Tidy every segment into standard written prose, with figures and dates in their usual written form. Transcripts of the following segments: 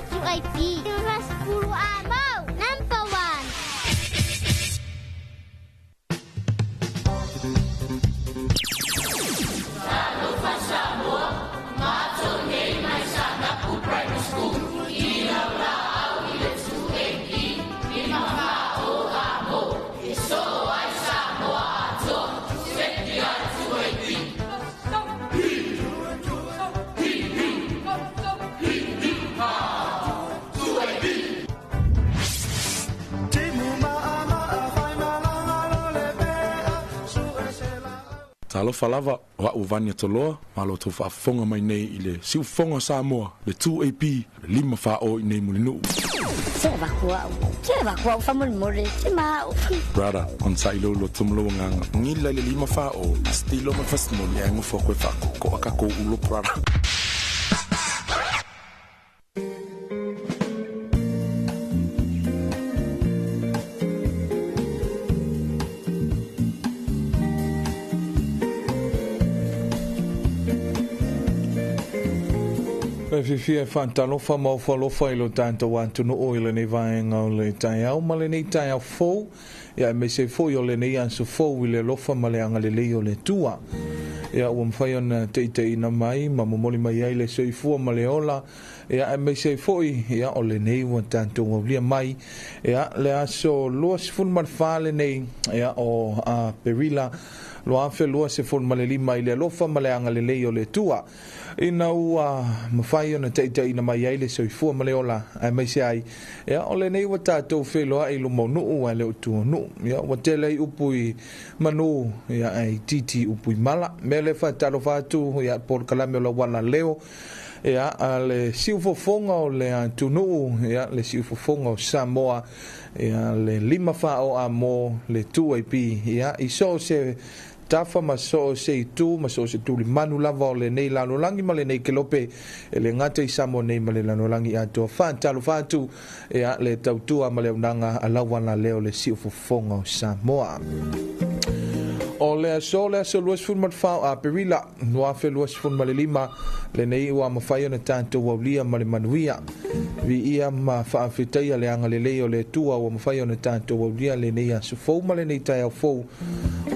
tu IP. Ras pulu amau. Number 1. Talofa Samoa, mato nei mai sana pu primary school. Ina la au ile tu epi, ina ma o amo. So I Samoa ato, seti atu epi. Talofa lava wa uvania toloa malo to fa fonga mai nei ile siu fonga Samoa le 2AP le lima fa o nei mulinu. Seva kwa fa mulmore tema Brother on sailo lo tumlo nganga ngila le lima fa o stilo ma fasmo le ngo fo ko fa ko akako ulo brother. Fifia Talofa mau falofa ilo tanto wantu no oile ne vaenga o le tai au ma le nei tai au fou ia me se fou o le nei anso fou i le lofa ma le anga le lei o le tua ia ua mwhai ona te ina mai ma momoli mai ai le soifua ma le ola ia me se fou ia o le nei ua tanto ngaulia mai ia le aso lua sifun marfa le nei ia o a perila lo afe lua se fon ma le lima i le lofa ma le anga le lei o le tua ina ua mawhai ona te ina mai ai le soifua ma le ola ai mai se ai ia o le nei wa tātou wheloa i lo maunuu ai le utua nu ia wa tele i upui manu ia ai titi upui mala me le whatalofa atu ia por kalame o la wana leo ia a le siufofonga o le tunu ia le siufofonga o Samoa ia le lima wha o a mo le 2AP ia i so se tafa ma so se tu ma so se tu li manu lava o le nei lano langi ma le nei kelope e le ngata i Samoa nei ma le lano langi ato Talofa atu ia le tautua ma le unanga a lawana leo le siufofonga o Samoa o le so luas fun mat fa a perila noa fe luas fun ma le lima le nei ua mawhai ona tanto waulia ma le manuia vi ia ma fa afitaia le anga le leo le tua ua mawhai ona tanto waulia le nei a sufou ma le nei tai au fou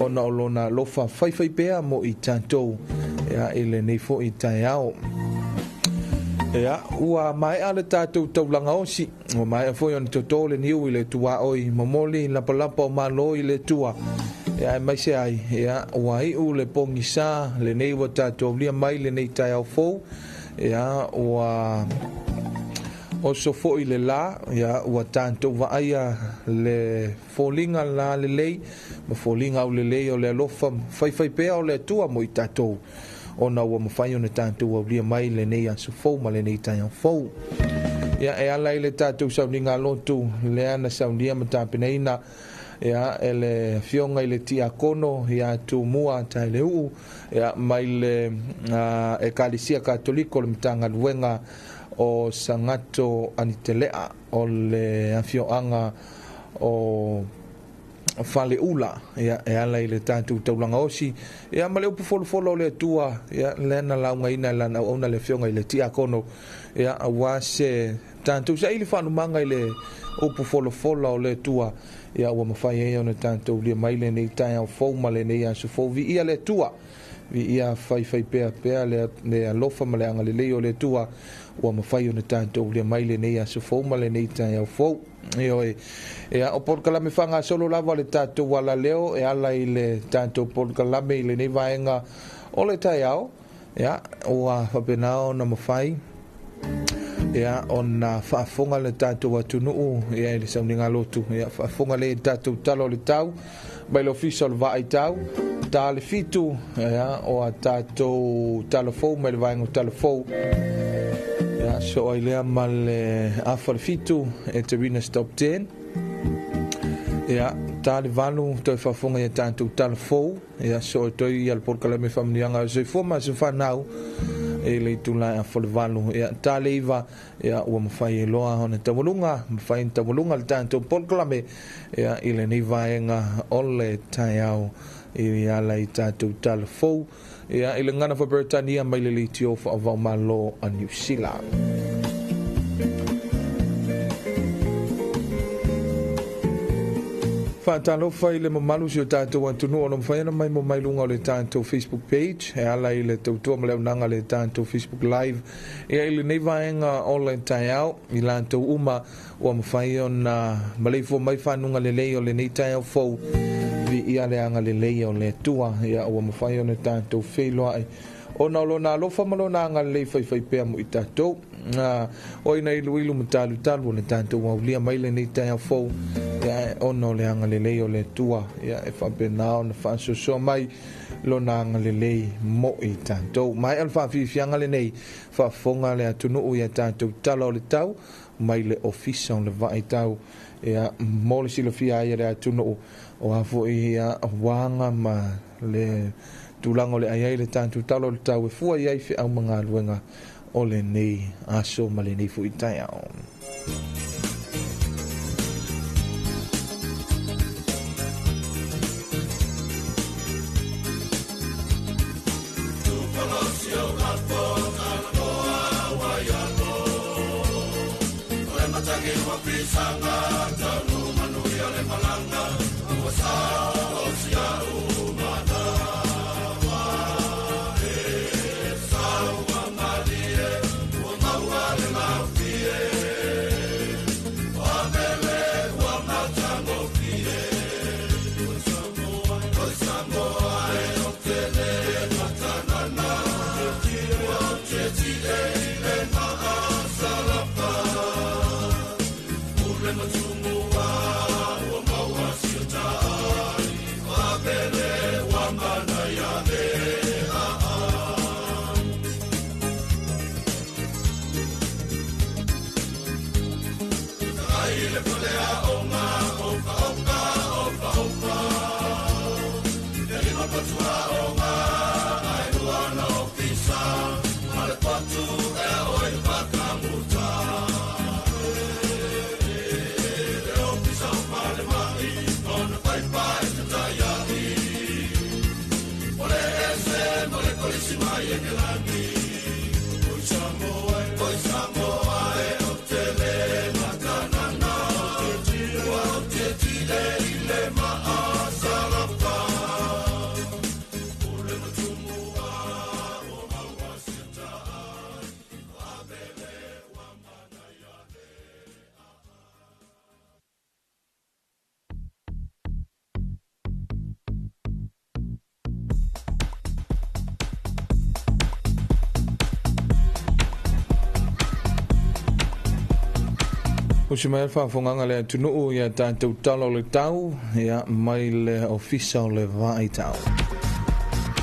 ona o lona lofa whai pea mo i tanto ia ele nei fo i tai au ia ua mai ale tātou taulanga osi o mai a foi ona toto le niu i le tua oi mamoli lapalapa o malo i le tua ia mai se ai ia ua iu le pongi sa le nei wa tātou lia mai le nei tai au fou ia ua o so fo i le la ia ua tātou wa aia le folinga la le lei ma folinga au le lei o le alofa whai pea o le tua mo i tātou ona ua mawhai ona tātou au lia mai le nei asu fou ma le nei tai au fou ia e ala i le tātou sauninga lotu le ana saunia ma tāpeneina ia ele fionga i le tia kono ia tu mua tai le uu ia mai le e kalisia katoliko le mitanga luenga o sangato anitelea o le afioanga o fale ula ia e ala i le tātou taulanga osi ia ma le upu folofolo le tua ia lena launga ina lana ona le fionga i le tia kono ia awase tātou sa ili whanumanga i le upu folofolo o le tua ia ua mawhai e ona tātou lia mai le nei tai au fou ma le nei asu fou vi ia le tua vi ia whai pea le alofa ma le anga le leo le tua ua mawhai ona tātou lia mai le nei asu fou ma le nei tai au fou ia o porkalame whanga solo lava le tātou wala leo e ala i le tātou porkalame i le nei vaenga o le tai au ia ua whapenao na mawhai ia ona whaafonga le tātou atunuu ia i le sauninga lotu ia whaafonga le tātou talo le tau mai lo fisa le vai tau tā le fitu ia o a tātou talofou mai le vaenga talofou ia so ai lea ma le afa le fitu e te rina stop 10 ia tā le vanu toi whaafonga ia tātou talofou ia so toi ia le porkalame whamnianga so i fuma so whanau e le tula a folvalu ia taleiva ia ua mafai loa ona tawalunga mafai tawalunga le tanto porklame ia ile ni vaenga ole taiao ia la itatu talfou ia ile ngana for Britania mai le litio for malo a New Zealand Talofa i le mamalu si o tātou atunu o whaena mai mo mai lunga o le tātou Facebook page e ala i le tautua ma le unanga le tātou Facebook live e i le nei vaenga o le tai au i lantou uma o mawhai o na maleifo mai whanunga le lei o le nei tai au fau vi i ale anga le lei o le tua ia o mawhai o le tātou wheloa ai o na lo na lofa malo na anga le fai pea mo i tātou o ina ilu matalu talu le tātou wa ulia mai le nei tai au fau o no le anga le lei o le tua ia e whapenao na whansosoa mai lo na anga le lei mo i tātou mai al whawhiwhianga le nei whafonga le atunu o ia tātou tala o le tau mai le ofisa o le vai tau ia mo le silo fia ia le atunu o hafo ia wanga ma le tulango le aiai le tātou tala o le tau e fua iai fi au mga luenga o le nei aso ma le nei fu i tai au. O si mai whawhonganga le tunuu ia tātou talo le tau ia mai le ofisa o le vai tau.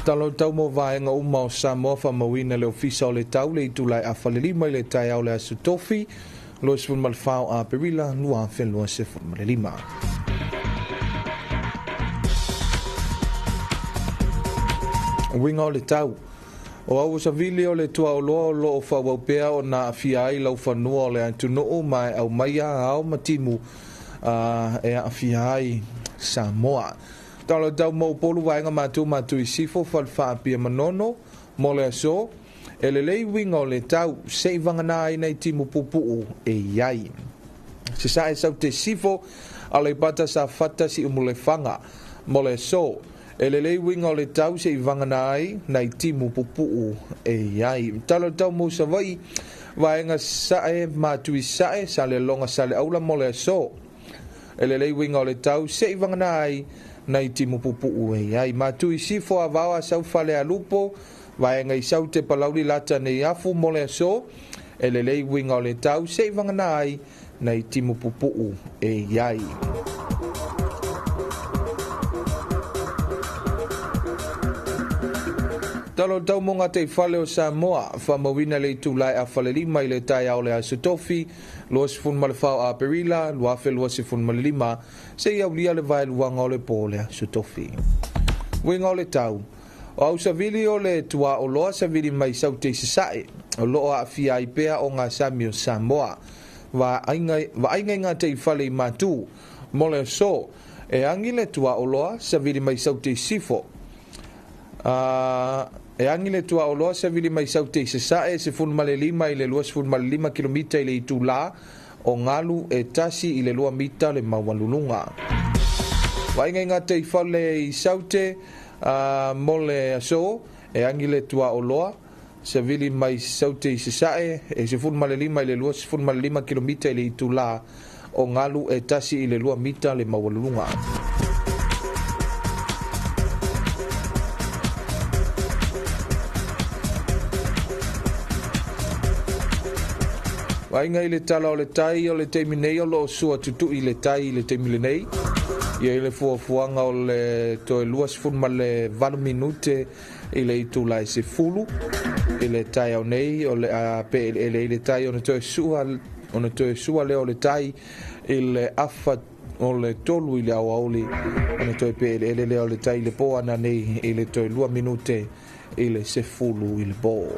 Talo tau mo vaenga uma o Samoa whamawina le ofisa o le tau le itulai a whalili mai le tai au le asu tofi lo sifun malfao a perila lua whenua sifun malilima. Winga o le tau o au sa vili o le tua o lo fa wa pea o na afia ai lau fanua o le antunuu mai au mai au matimu e afia ai Samoa. Talo tau mo polu vaenga matu i sifo falfa pia manono mo le aso e le lei winga o le tau se vangana ai nei timu pupu e iai. Se sa e sau te sifo a le pata sa fata si umulefanga mo le aso e le lei winga o le tau se i vangana ai nei timu pupu e iai. Talo tau mo sa vai vaenga sae matu i sae sa le longa sa le aula mo le aso e le lei winga o le tau se i vangana ai nei timu pupu e iai. Matu i sifo a vawa sau fale a lupo vaenga i sau te palauri lata nei afu mo le aso e le lei winga o le tau se i vangana ai nei timu pupu e iai. Talo tau monga te whale o Samoa, whamawina le tūlai a whalelima i le tai au le asu tofi, lua sifun malefau a perila, lua fe lua sifun malelima, se iau lia le vai luanga o le pō le asu tofi. Winga o le tau, o au savili o le tua o loa savili mai sau te sisae, o loa a fia i pea o ngā sami o Samoa, wa ainga ngā te whale i mātū, mo le so, e angi le tua o loa savili mai sau te sifo, e angi le tua o loa se vili mai sau te sae se fun male lima i le lua se fun male 5 kilomita i le itu la o ngalu e tasi i le lua mita le mawalununga. Vai ngā te whale I saute mole aso e angile tua o loa. Se vili mai saute I se sae e se fun male lima I le lua se fun male 5 kilomita I le itu la o ngalu e tasi I le lua mita le mawalunga. Vai ngai le tala o le tai o le teimi nei o lo sua tutu I le tai I le teimi le nei. Ia le fuafuanga o le toe lua sifun ma le 20 minute I le itu la se fulu. I le tai au nei o le pe le tai o le toe sua le o le tai I le afa o le tolu I le auli o le toe pe le o le tai le po ana nei I le toe lua minute I le se fulu I le po.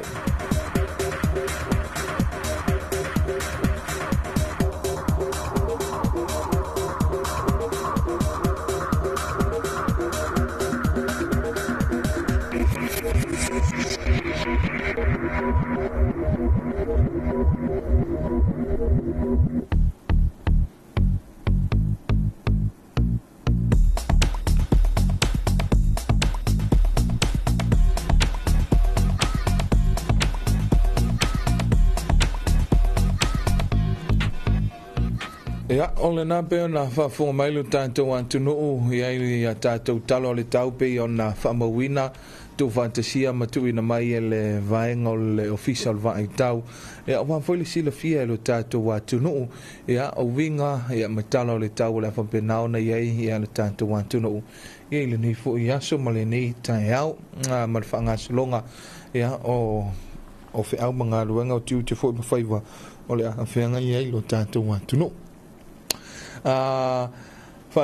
Ia, o le nā peo nā whaafonga mailu tātou antunuu ia tātou talo le taupe o nā whaamawina tū fantasia matuina mai e le vaenga o le official vai tau. Ia, o whanfoile sila fia e lo tātou antunuu ia, o winga ia matalo le tau le whampenao na iei ia le tātou antunuu. Ia le ni fu ia so ma le ni tai au, ma le whangasalonga ia o whi au mga luenga o tiu te fu I mawhaiwa o le awhenga iei lo tātou antunuu.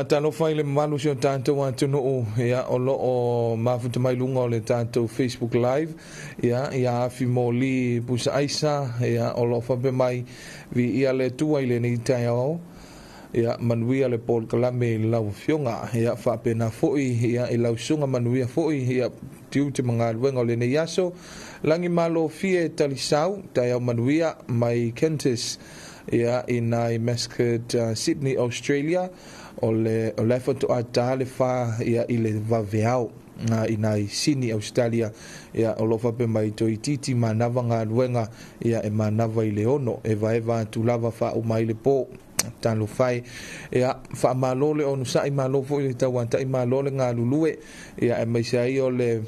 Talofa I le malu si o tātou atunuu ia o loo mafuta mai lunga o le tātou Facebook Live ia afi mo li pusa aisa ia o loo whape mai vi ia le tua I le ni tai au ia manuia le Paul Kalame I lau fionga ia whape na foi ia I lau sunga manuia foi ia tiu te mga luenga o le ne yaso langi malo fie talisau tai au manuia mai Kentis ia ina I Mascot Sydney Australia o le foto ata le fa ia I le vaveao ina I Sydney Australia ia o lo fa pe mai to I titi manava nga luenga ia e manava I le ono e vaeva tu lava fa o mai le po talo fai ia fa malo le onu sai malo fo I tawanta I malo le nga lulue ia e mai sai o le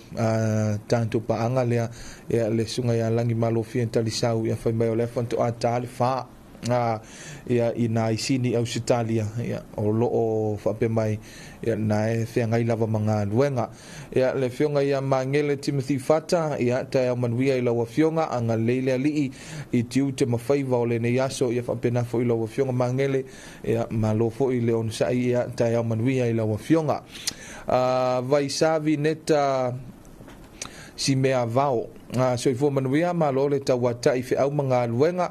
tanto paanga le ia le sunga ia langi malo fi talisau ia fa mai o le foto ata le fa ia ina I Sydney Australia ia o loo whape mai ia na e whiangai lava mga luenga ia le whionga ia mangele Timothy Fata ia tai au manuia I laua whionga anga leile alii I tiu te mawhaiva o le ne yaso ia whape na fo I laua whionga mangele ia malo fo I leon sai ia tai au manuia I laua whionga vai savi neta si mea vao so I fo manuia malo le tawata I whiau mga luenga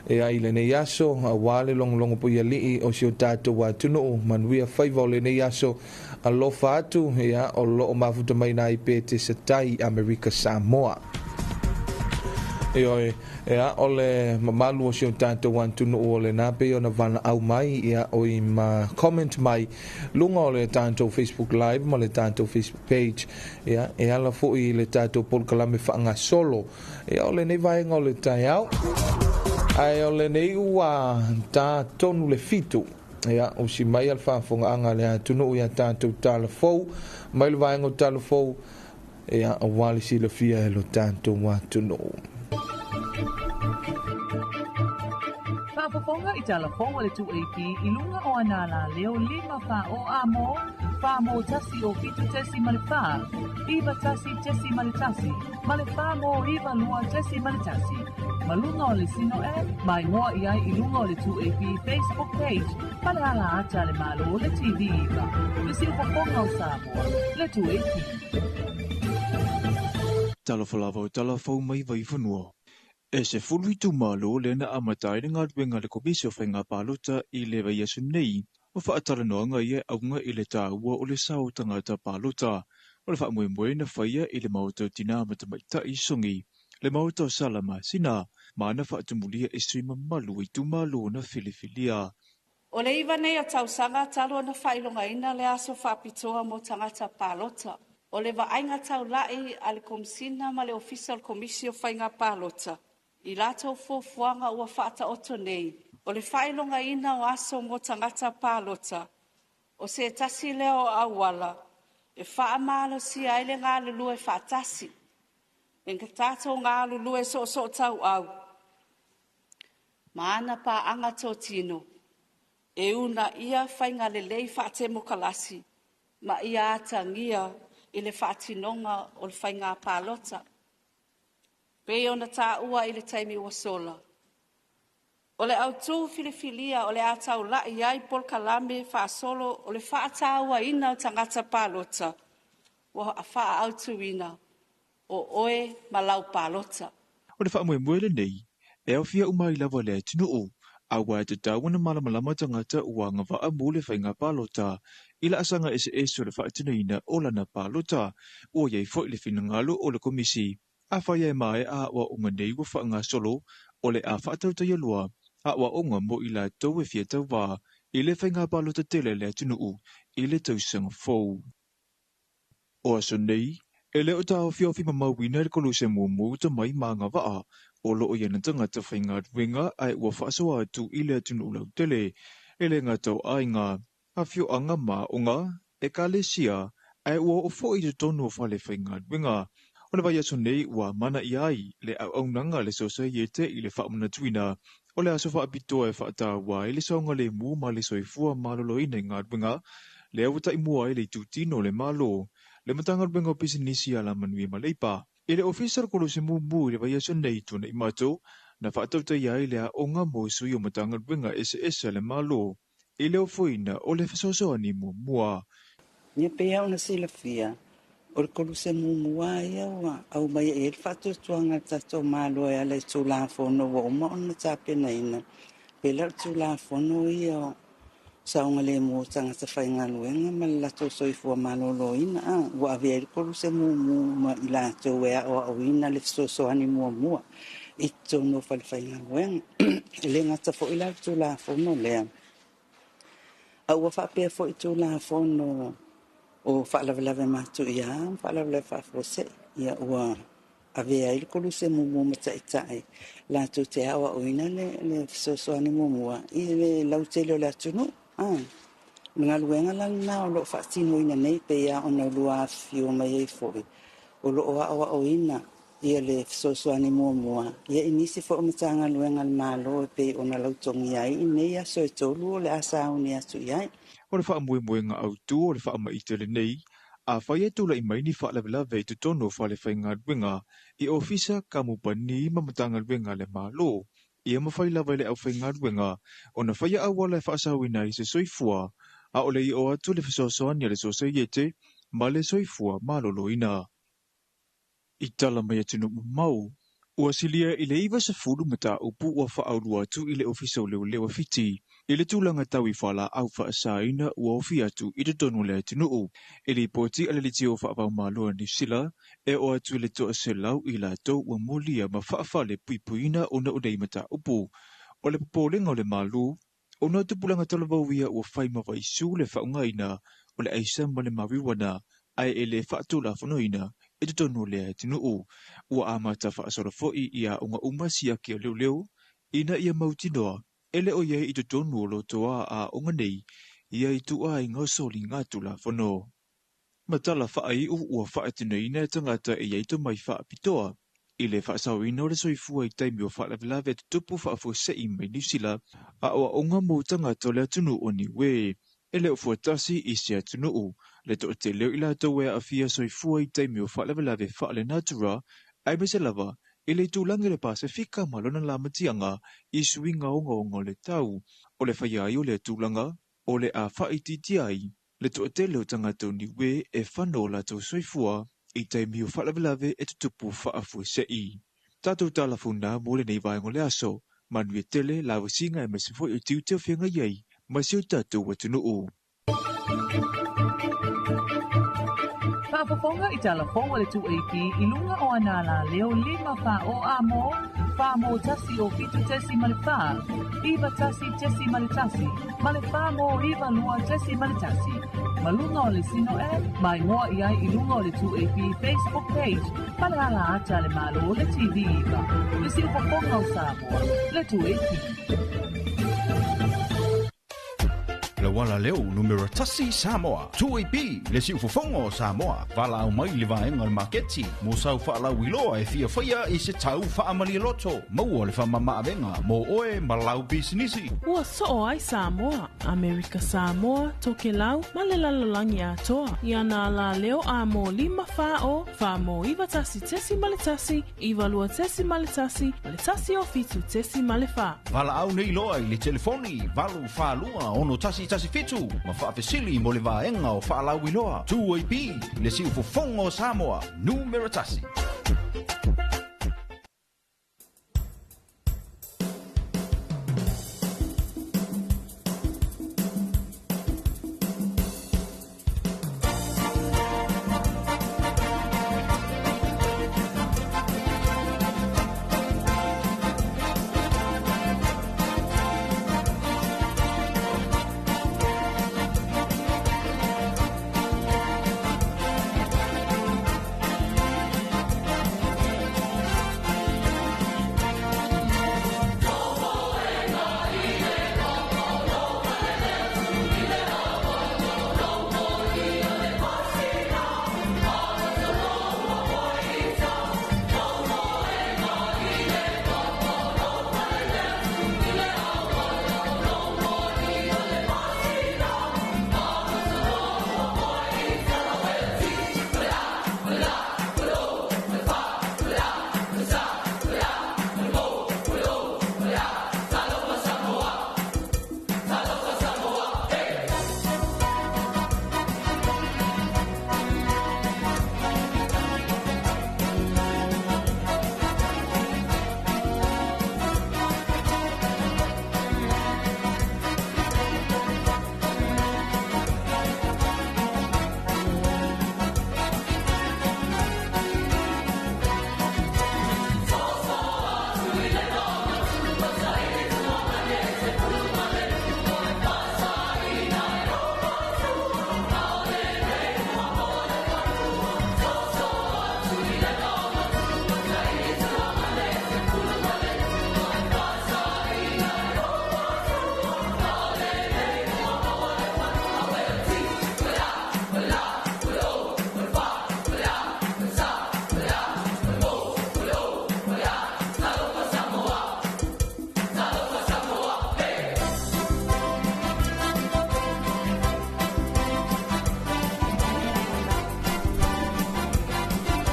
ia I le ne yaso a wale longo po ia lii o si o tātou atunuu manuia whaiva o le ne yaso a lofa atu ia o loo mafuta mai na I pe te satai Amerika Samoa. Ia o le mamalu o si o tātou atunuu o le nape o na vana au mai ia o I ma comment mai lunga o le tātou Facebook Live ma le tātou Facebook page ia e ala fo I le tātou Paul Kalame whaanga solo ia o le nei vaenga o le tai au ai o le nei ua tā tonu le fitu ia o si mai al whaafonga anga le atunu ia tātou talafou mai le vaenga o talafou ia o wale si le fia e lo tātou atunu Whaafonga I talafou le 2AP I lunga o anala leo 5 wha o amo wha mo tasi o fitu tesi male wha iwa tasi tesi male tasi male wha mo iwa lua tesi male tasi malunga o le sino e mai ngoa I ai I lunga o le 2AP Facebook page pale ala ata le malo le TV iwa le si whafonga o Samoa le 2AP Talafalava o talafou mai vai whanua. E se fulu tu malo le na amatai ngā ruenga le komisi o whainga pāluta I le vai asu nei o whaatara noanga ia aunga I le tāua o le sao tangata pāluta o le whaamue na whaia I le mautau tina matamaita I songi le mautau salama sina mana whaatumulia e sui mamalu I tu malo na filifilia. O le iwa nei a tausanga talo ana whailongaina le aso whaapitoa mo tangata pālota. O le waainga tau lai a le komisina ma le official komisio whainga pālota. I lato fuafuanga ua whaata oto nei. O le whailongaina o aso mo tangata pālota. O se tasi leo awala. E wha amalo si aile ngā lulu e whaatasi. E ka tātou ngā lulu e so tau au. Maana pa anga tō tino. E una ia whainga le lei whaate mo kalasi. Ma ia atangia i le whaatinonga o le whainga pālota. Pei ona tā ua i le taimi ua sola. O le au tū filifilia o le atau la i ai pol kalame whaasolo o le whaataua ina o tangata pālota. Wa a wha au tuina o oe malau pālota. O le whaamue le nei, e au fia umai lava le tino o, a wai te tawana malamalama tangata ua ngā wha amu le whainga pālota, ila asanga o le whaatina ina o lana pālota, o iei fo i le whinangalo o le komisi, a whai e mai a ua unga nei wa whaanga solo, o le a whaatau tai alua, a ua unga mo i la tau e fia tau wā, i le whainga pālota tele le tino o, i le tausanga fōu. O aso nei, e leo tau whiawhi mamawina le kolose mumu ta mai maanga waa, o loo iana tangata whainga winga ai ua whaasoa atu i le atunu ulau tele, e le ngā tau ainga, a whio anga mā onga, e ka le sia, ai ua o fo i te tonu o whale whainga winga. O le vai aso nei ua mana i ai, le au aunanga le sosa iete i le whaamuna tuina, o le aso whaapitoa e whaata wa i le saunga le mu ma le soifua malolo ina i ngā winga, le au ta imua i le tutino le malo, le matanga rubenga o pisinisi ala manui ma leipa. I le official kolose mumu i le vai aso nei tuna i mato, na whaatau tai ai le a onga mo sui o matanga rubenga ese le malo, i le o fuina o le whasosoa ni mumua. Nia pea ona sila fia, o le kolose mumu ia wa, au mai e le whaatu tuanga tato malo e ala i tū la fono wa uma ona tāpena ina. Pela tū la fono ia o saunga le mo tangata whainga luenga ma lato soifua malolo ina wa avea i kolose mumu ma i lato wea o au ina le fisosoani mua i tono whainga luenga. Le ngata fo i lato la fono lea. Au wa whapea fo i tū la fono o whaalawalawe matu ia, whaalawalawe whaafose ia ua avea i kolose mumu ma taitai. Lato te awa o ina le fisosoani mumua i le lautele o le atunu. Nga luenga lang na o lo whaatino ina nei pe ia o na lua fio mai ei foi. O lo oa awa o ina ia le fisosoani mua. Ia inisi fo o matanga luenga le malo e pe o na lautongi ai nei a so e tolu o le asa au ni atu iai. O le whaamue ngā autu o le whaamaite le nei, a whai e tula i mai ni whaalawelawe i tutono whale whainga ruenga i ofisa ka mupani ma matanga ruenga le malo. Ia mawhai lawa le au whainga ruenga o na whai awala e whaasawina i se soifua, a o le i o atu le whasosoani a le sosa iete, ma le soifua malolo ina. I tala mai atinu mau, ua silia i le iwa sa fulu mata upu ua whaaurua atu i le ofisa o leo fiti, i le tūlanga tau i whala au whaasaina ua ofi atu i te tonu le atinu u. I le poti ale le tio whaavau maloa ni sila, e o atu le toa se lau i la tau ua molia ma whaafale puipuina o na udei mata upu. O le popolenga o le malu, o na tupulanga talavauia ua whaima waisu le whaungaina o le aisa ma le mawiwana, ai e le whaatula whanoina, i te tonu le atinu u. Ua amata whaasora foi i a unga umasia ki o leo, ina ia mautinoa, ele o iei i te tonu o lotoa a unga nei, ia i tua i ngausoli ngatula whano. Matala whaai ua whaatina ina tangata e iei to mai whaapitoa, i le whaasawina o le soifua i taimi o whaalawelawe te tupu whaafosei mai Niusila, a oa unga mo tangata le atunu o ni we, ele o fuatasi i se atunu u, le to te leo ila tau ea a fia soifua i taimi o whaalawelawe whaale natura, ai me se lava, i le tūlangi le Pasifika malona la matianga i sui ngaonga le tau, o le whaiai o le tūlanga, o le a whaititi ai, le to te leo tangata ni we e whano la tau soifua, i taimi o whaalawelawe e tutupu whaafuesei. Tātou talafuna mo le nei vaengo le aso, manu e tele la wasinga e mesifo i tiu teo whianga iei, ma siu tātou watunu u. Whaapaponga i Talofa le 2AP i lunga o anala leo 5 o amo, fa mo tasi o fitu tesi ma le fa. Iwa tasi tesi ma le tasi. Ma le fa mo iwa lua tesi ma le tasi. Malunga o le sino mai ngoa iai ilunga o le 2AP Facebook page. Pale ala ata le malo o le TV iwa. Le silfofonga o Samoa, le 2AP. Le wala leo numero tasi Samoa 2AP le siufofongo Samoa vala au mai le vaenga le maketi mo sau whaala wiloa e fia whaia i se tau whaamali loto maua le whamama avenga mo oe malau bisinisi ua soo ai Samoa Amerika Samoa toke lau ma le lalolangi atoa ia na la leo a mo 5 wha mo iwa tasi tesi male tasi iwa lua tesi male tasi male tasi o fitu tesi male wha vala au nei loa i le telefoni valu wha lua ono tasi fitu ma whaafesili mo le vaenga o whaalau iloa 2AP le siufofongo Samoa numero tasi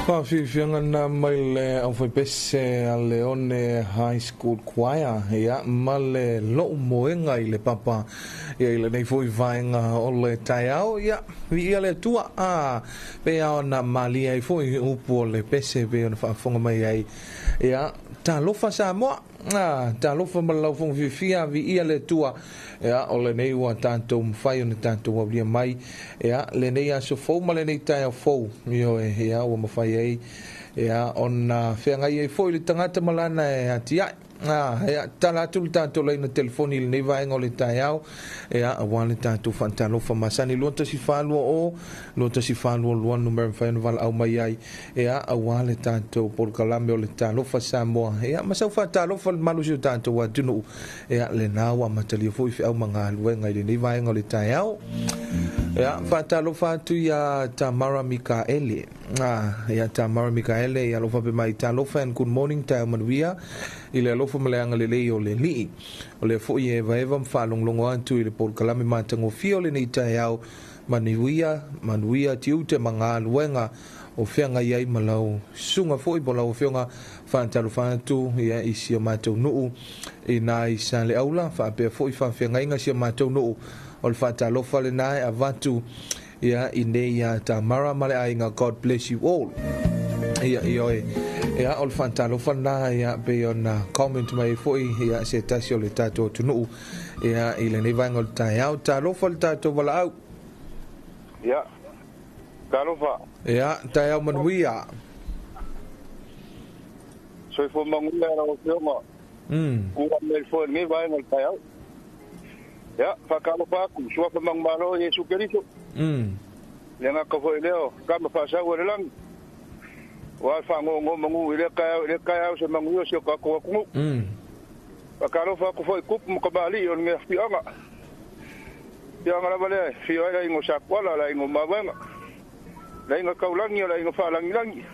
Whawhiwhianga na mai le au whaipese a Leone High School Choir ia ma le loo moenga i le papa ia i le nei fwy vaenga o le tai au ia ia le tua a pe au na malia i fwy upu o le pese pe o na whaafonga mai ai ia Talofa Samoa Talofa malau whawhiwhia vi ia le tua ia o le nei ua tātou mwhai o na tātou wawlia mai ia le nei aso fau ma le nei tai au fau ia ua mawhai ai ia ona whengai ai fau i le tangata malana e ati ai ia tala atu le tātou lai na telefoni le nei vaenga o le tai au ia awa le tātou whantalofa masani luanta si whalua o luanta si whalua luan numero whai na vala au mai ai ia awa le tātou porkalame o le Talofa Samoa ia masau whatalofa le malu si o tātou wa tunu ia le nawa matali o fui au mga luenga i le nei vaenga o le tai au ia whatalofa atu ia Tamara Mikaele ia Tamara Mikaele ia lofa pe mai Talofa and good morning tai manuia i le alofa maleanga le lei o le lii o le fo i e vaeva mwhalonglongo atu i le porkalame matango fio le nei tai au manuia tiu te mga luenga o whianga iai malau sunga fo i bola o whianga whantalofa atu ia i sia mātou nuu i nā i sa le aula whaapea fo i whawhianga inga sia mātou nuu o le whatalofa le nai a vatu ia i nei ia Tamara male ainga God bless you all ia i oe ia o le whantalofa na ia pe ona comment mai foi ia se tasi o le tātou tunu ia i le nevainga o le tai au talofa le tātou wala au ia talofa ia tai au manuia Soy fue mangulla la opción. Kuwa me fue ni va en el tallado. Ya, fakalo faku, suwa fa mang malo Yesu Kristo. Lenga ka foi leo, kama fa sa wala lang. Wa fa ngo mangu ile kaya se mangu yo ka ko ku. Fakalo faku foi kup mo kabali on me fianga. Fianga la vale, fianga ingo sa kwala la ingo mabanga. La ingo kaulangi la ingo fa langi.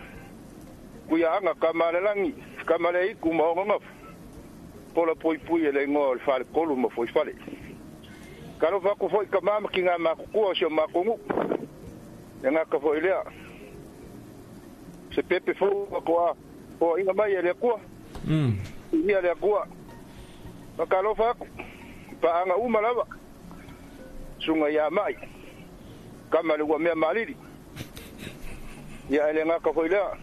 Kuya anga kamale langi, kamale iku mo ngaf. Pola poi ele ngol fa kolu mo foi fale. Kalo fa ko foi kamama kinga ma ko so ma ko nga ka foi lea. Se pepe fo ko inga mai ele ko. Ia le ko. Kalo fa pa anga uma lava. Sunga ya mai. Kama le wa me maliri. Ya ele nga ka foi lea.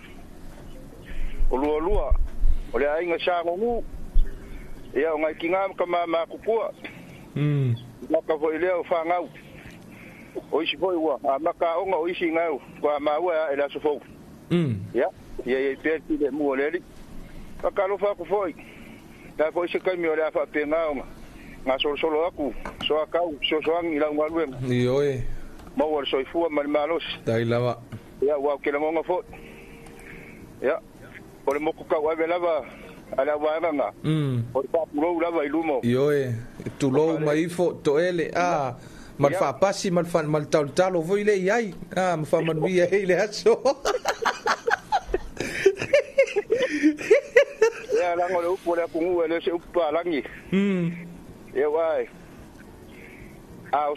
Olua. Ole ainga sa ngu. Ya ngai kinga kama ma kukua. Maka foi leo fa ngau. Oisi foi wa, maka onga oisi ngau, kwa maua ela sofo. Ya, ye perti de muoleri. Maka lo fa ku foi. Da foi se kai mi ora fa penga onga. Nga solo aku, so akau, so ang ilang walwen. Iyo Mo war so fu mal malos. Dai lava. Ya wa ke ngo fo. Ya. Ole mo ku ka wa lava. Ala wanga. Por pa puro lava ilumo. Yo tu lo mai fo to ele mal fa pasi mal tal vo ile yai ma fa man via ile aso. Ya la ngolo po la kungu ele se upa langi. Ya wai.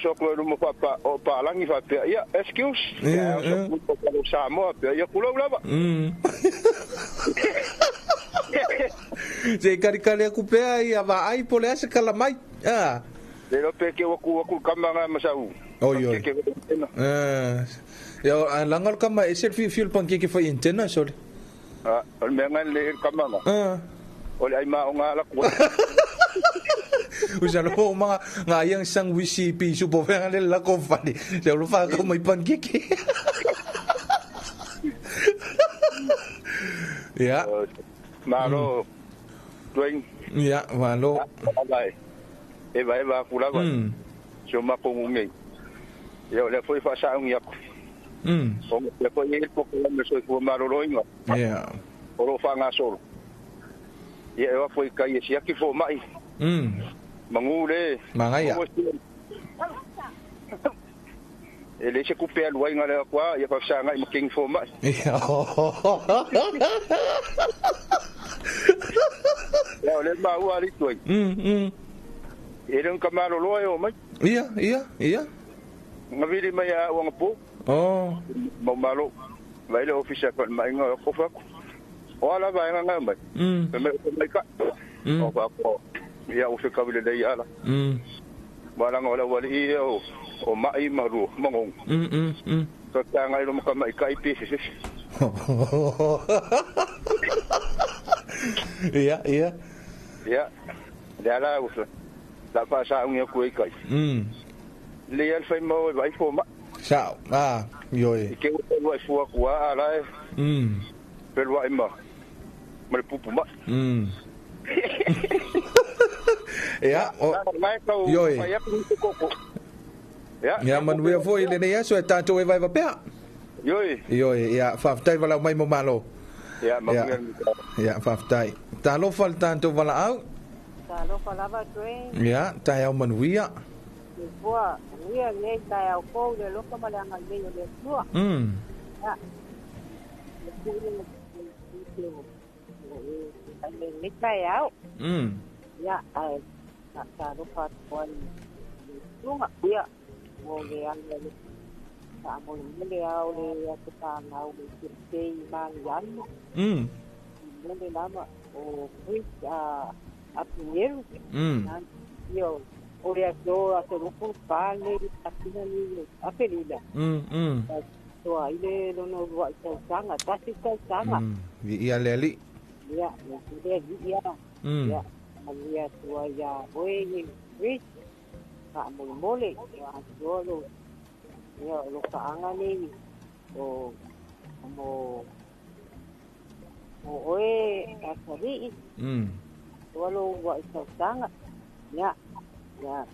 So ko mo pa o pa langi fa ya excuse. Ya so ko Samoa ya kulo lava. Se karikale ku pe ai ava ai pole ase kala mai. Le lo pe ke waku kamanga masau. Yo. Ya langal kama esel fil panke ke fa intena sole. Ol mengan le kamanga. Ol ai ma nga la ku. Usa lo mga ngayang sang wisipi supo fa le la ko fa ni. Se lo fa ko mai panke ke. Ya. Malo tuing ya malo vai vai kula va cuma kongungi yo le foi fa sa un yak so le foi il po ko me so ko malo loinga ya oro fa nga solo ye wa foi kai si aki fo mai mangule mangaya ele se couper a loi ngale kwa ya fa sa nga king fo mai Ya ole ma wali toi. Ele un kamalo loyo mai. Iya. Ngavili mai a wang po. Mau malo. Vai le office ko mai nga ko fa. Ola vai nga mai. Me ka. O fa ko. Ya o fe ka vile dai ala. Wala ngola wali o mai maru mangong. So tanga ilo mo mai kai pi. Iya. Ya. Dala usla. La pasa un ku kai. Le al fai mo vai fo ma. Sao. Yo. Ke o vai fo ku ala. Pero vai ma. Mal pupu ma. Ya. Yo. Ya man we fo ile ne ya so tanto we vai va pe. Yo. Ya fa tai vala mai mo malo. Ya faftai. Talofa tanto vala au. Talofa lava train. Ya, tai au manuia. Boa, ia nei tai au ko le loka male anga le le tua. Ya. Nei tai au. Ya, ai. Talofa kon. Lunga, ya. Mo le anga le. Mo le au le ta au le te mang yan. Nende nama o Chris a Pinheiro. Yo, ore do a todo por pale atina ni a pelida. So ile no wa sanga, tasi sanga. Ia leli. Ya, ya. Ya, malia tua ya oi Chris. Ka mole ya solo. Ya lo ka anga ni o mo oe asari walo wa isanga ya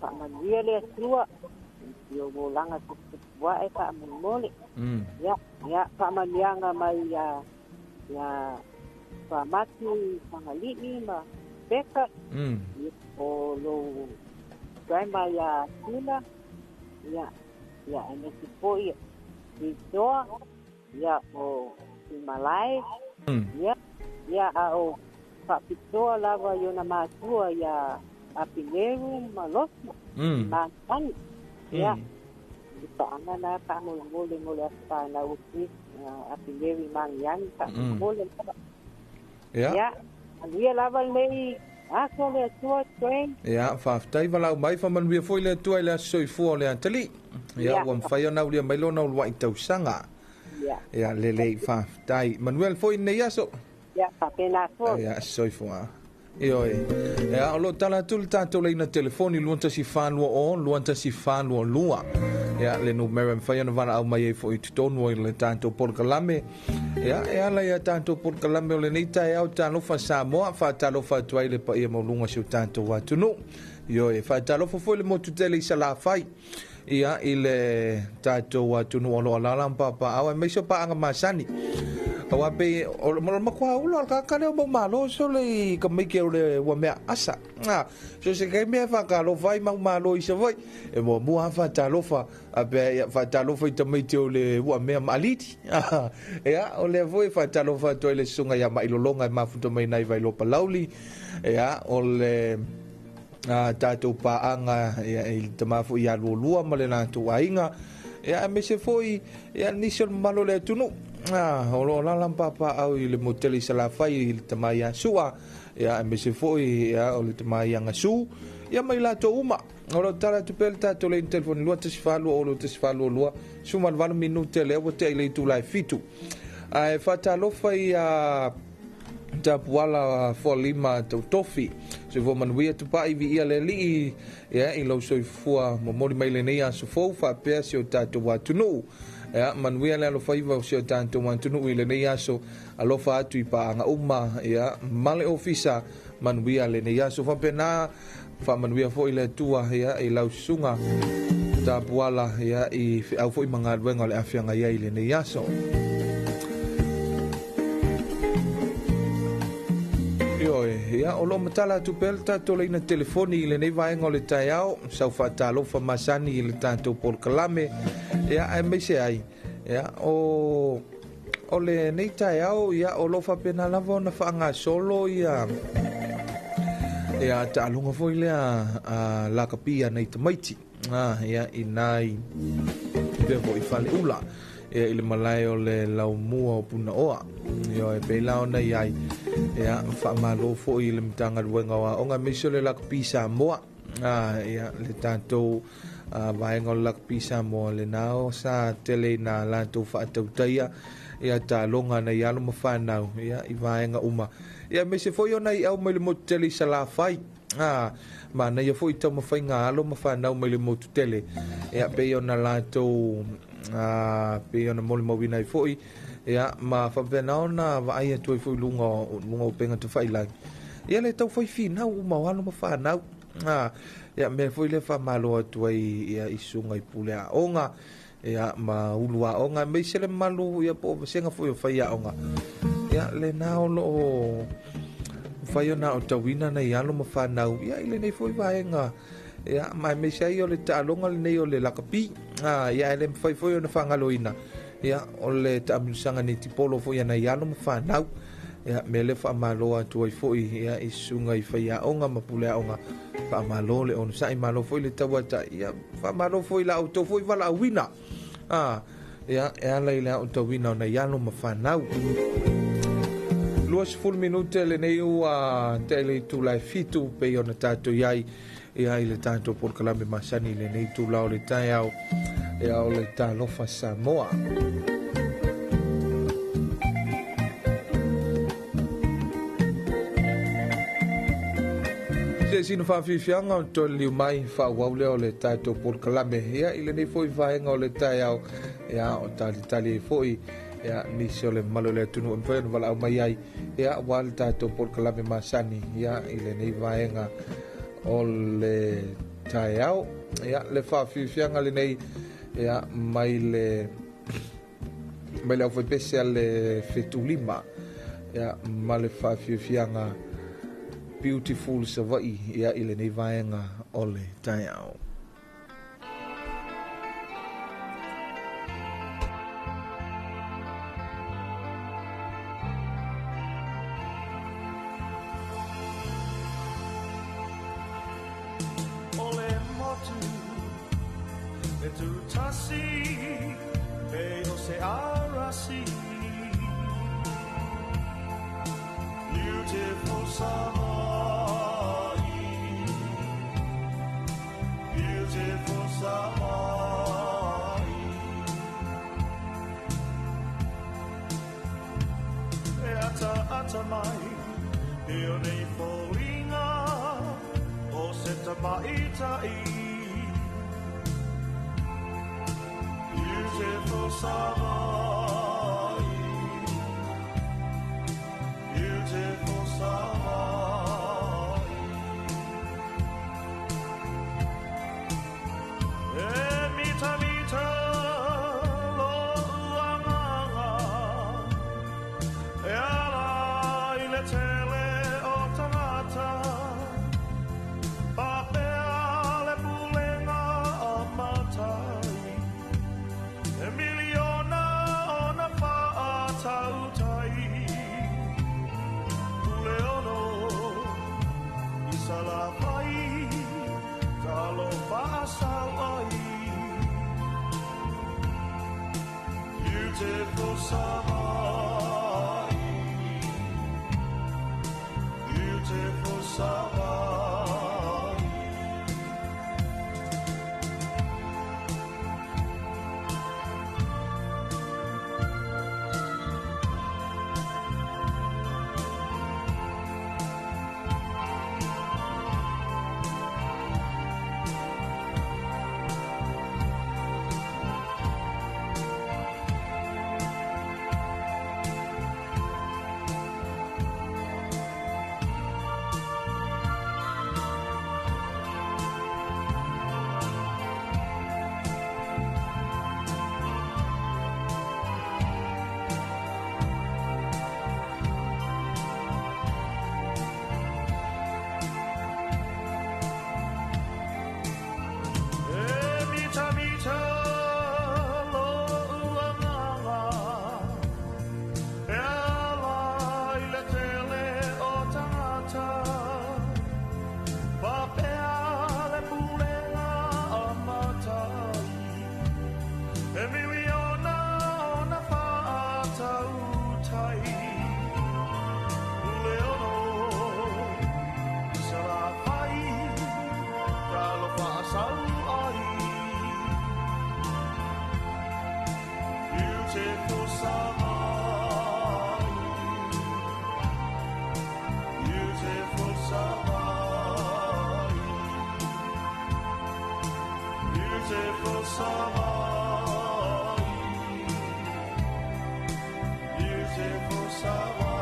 pa manuia le tua yo bolanga wa e pa mole ya pa manianga mai ya pa matu pangalini ma beka o lo grandma ya tuna ya ene tipoi Victor ya o Malay ya o Victor lava yo na matua ya apingeru malos mantan ya paana na paano mole pa na uti apingeru mangyan pa mole ya dia lava nei so le tua train ya faftai vala mai fa man we foi le tua le soi fu le antali ya wan fa yo na le mai lo na wa itau sanga ya le faftai manuel foi nei aso ya papena so ya soi fu io ya lo tala tul tanto le na telefoni luanta si fanua o luanta si fanua lua ya le numero fa yo na vana au mai foi tono le tanto por kalame ya la ya tanto por kalame le nita ya Talofa Samoa fa Talofa tuai le pa ia mo lunga si tanto wa tunu yo fa Talofa foi le mo tutele sala fai ia ile tato wa tunu o la lampa pa awa me so pa anga masani awa pe o mo kwa ulo ka ka le mo malo so le ka me ke le wa me asa so se ke me fa ka lo vai ma malo i se voi e mo mu fa Talofa ape fa Talofa i me te le wa me maliti ya o le voi fa Talofa to le sunga ya mai lo longa ma fu to mai nai vai lo pa lauli ya o le tatou paanga i tamafu i alulua ma le natu ainga ia me se foi ia nisol malo le tunu o lo lampa pa au i le moteli salafai i le tamai sua ia me se foi ia o le tamai anga su ia mai lato uma o lo tala tu pel tatou le telefoni lua tesifalu o lo tesifalu lua suma le 20 minute le o te le tu lai fitu ai fa Talofa ia tapuala folima tofi se vo manuia tu pa ivi ia le li ya i lo soifua mo mori mai le nei aso fou fa pe se o tatu watunu ya manuia le lo faiva se o tatu watunu i le nei aso alo fa atu i pa anga uma ya male ofisa manuia le nei aso fa pena fa manuia fo i le tua ya i lau sunga tapuala ya i au fo i manga wenga le afianga ia i le nei aso ya o lo matala tu pelta to le na telefoni le nei vai ngole taiao sau fa Talofa masani le tanto por kalame ya ai me se ai ya o le nei taiao ya o lo fa pena lava na fa nga solo ya ta lunga foi le a la kapia nei tamaiti ya inai pe voi fale ula e ile malai o le lau mua o puna oa yo e pe lao nei ai ya fa malo fo ile mtanga ruenga wa onga miso le lak pisa moa ya le tanto vai ngol lak pisa mo le nao sa tele na la to fa tautia ya ta longa na ya lo mafana ya i vai nga uma ya me se fo yo nei au me le moteli sala fai ma na ya fo i tama fai nga lo mafana me le moteli ya pe yo na la to pe ona mole mo vina foi ya ma fa pena ona vai tu foi lungo penga tu fai la ya le tau foi fina u ma walo ma fa na ya me foi le fa malo tu ya isunga i pule a onga ya ma ulua onga me se le malu ya po senga foi fa ya onga ya le na lo fa yo na o tawina na ya lo ma fa na ya ile nei foi vaenga ya mai me sai o le talonga le nei o le lakapi ya le foi na fangaloina ya o le tamisanga ni tipolo foi na ya no fanau ya me le fa malo atu foi ya isunga i fai onga mapule onga fa malo le on sai malo foi le tawata ya fa malo foi la auto foi vala wina ya la ila auto wina na ya no fanau luas full minute le nei o tele tu la fitu pe ona tato yai ia ile tanto por kalame masani le nei tu lao le taiao ia o le Talofa Samoa se sino fa fianga to liu mai fa waule o le tanto por kalame ia ile nei foi vaenga o le taiao ia o tali foi ya nisi o le malo le tunu on whaenu wala au mai ai ya wale tātou por kalame masani ya ile nei vaenga o le tai au ya le whawhiwhianga le nei ya mai le au whaipese a le whetulima ya ma le whawhiwhianga beautiful savai ya ile nei vaenga o le tai au. Beautiful Samoa, beautiful Samoa. E ata mai, e o nei fōinga, o se tamaitai. Beautiful Samoa, beautiful Samoa. E mita mita lo uanganga, e ala I le tele o tangata, papea le pulenga o matai, e miliona o na wha tautai. Salafai, Talofa Samoa, beautiful Samoa, beautiful Samoa. Beautiful Samoa, beautiful Samoa, beautiful Samoa, beautiful Samoa.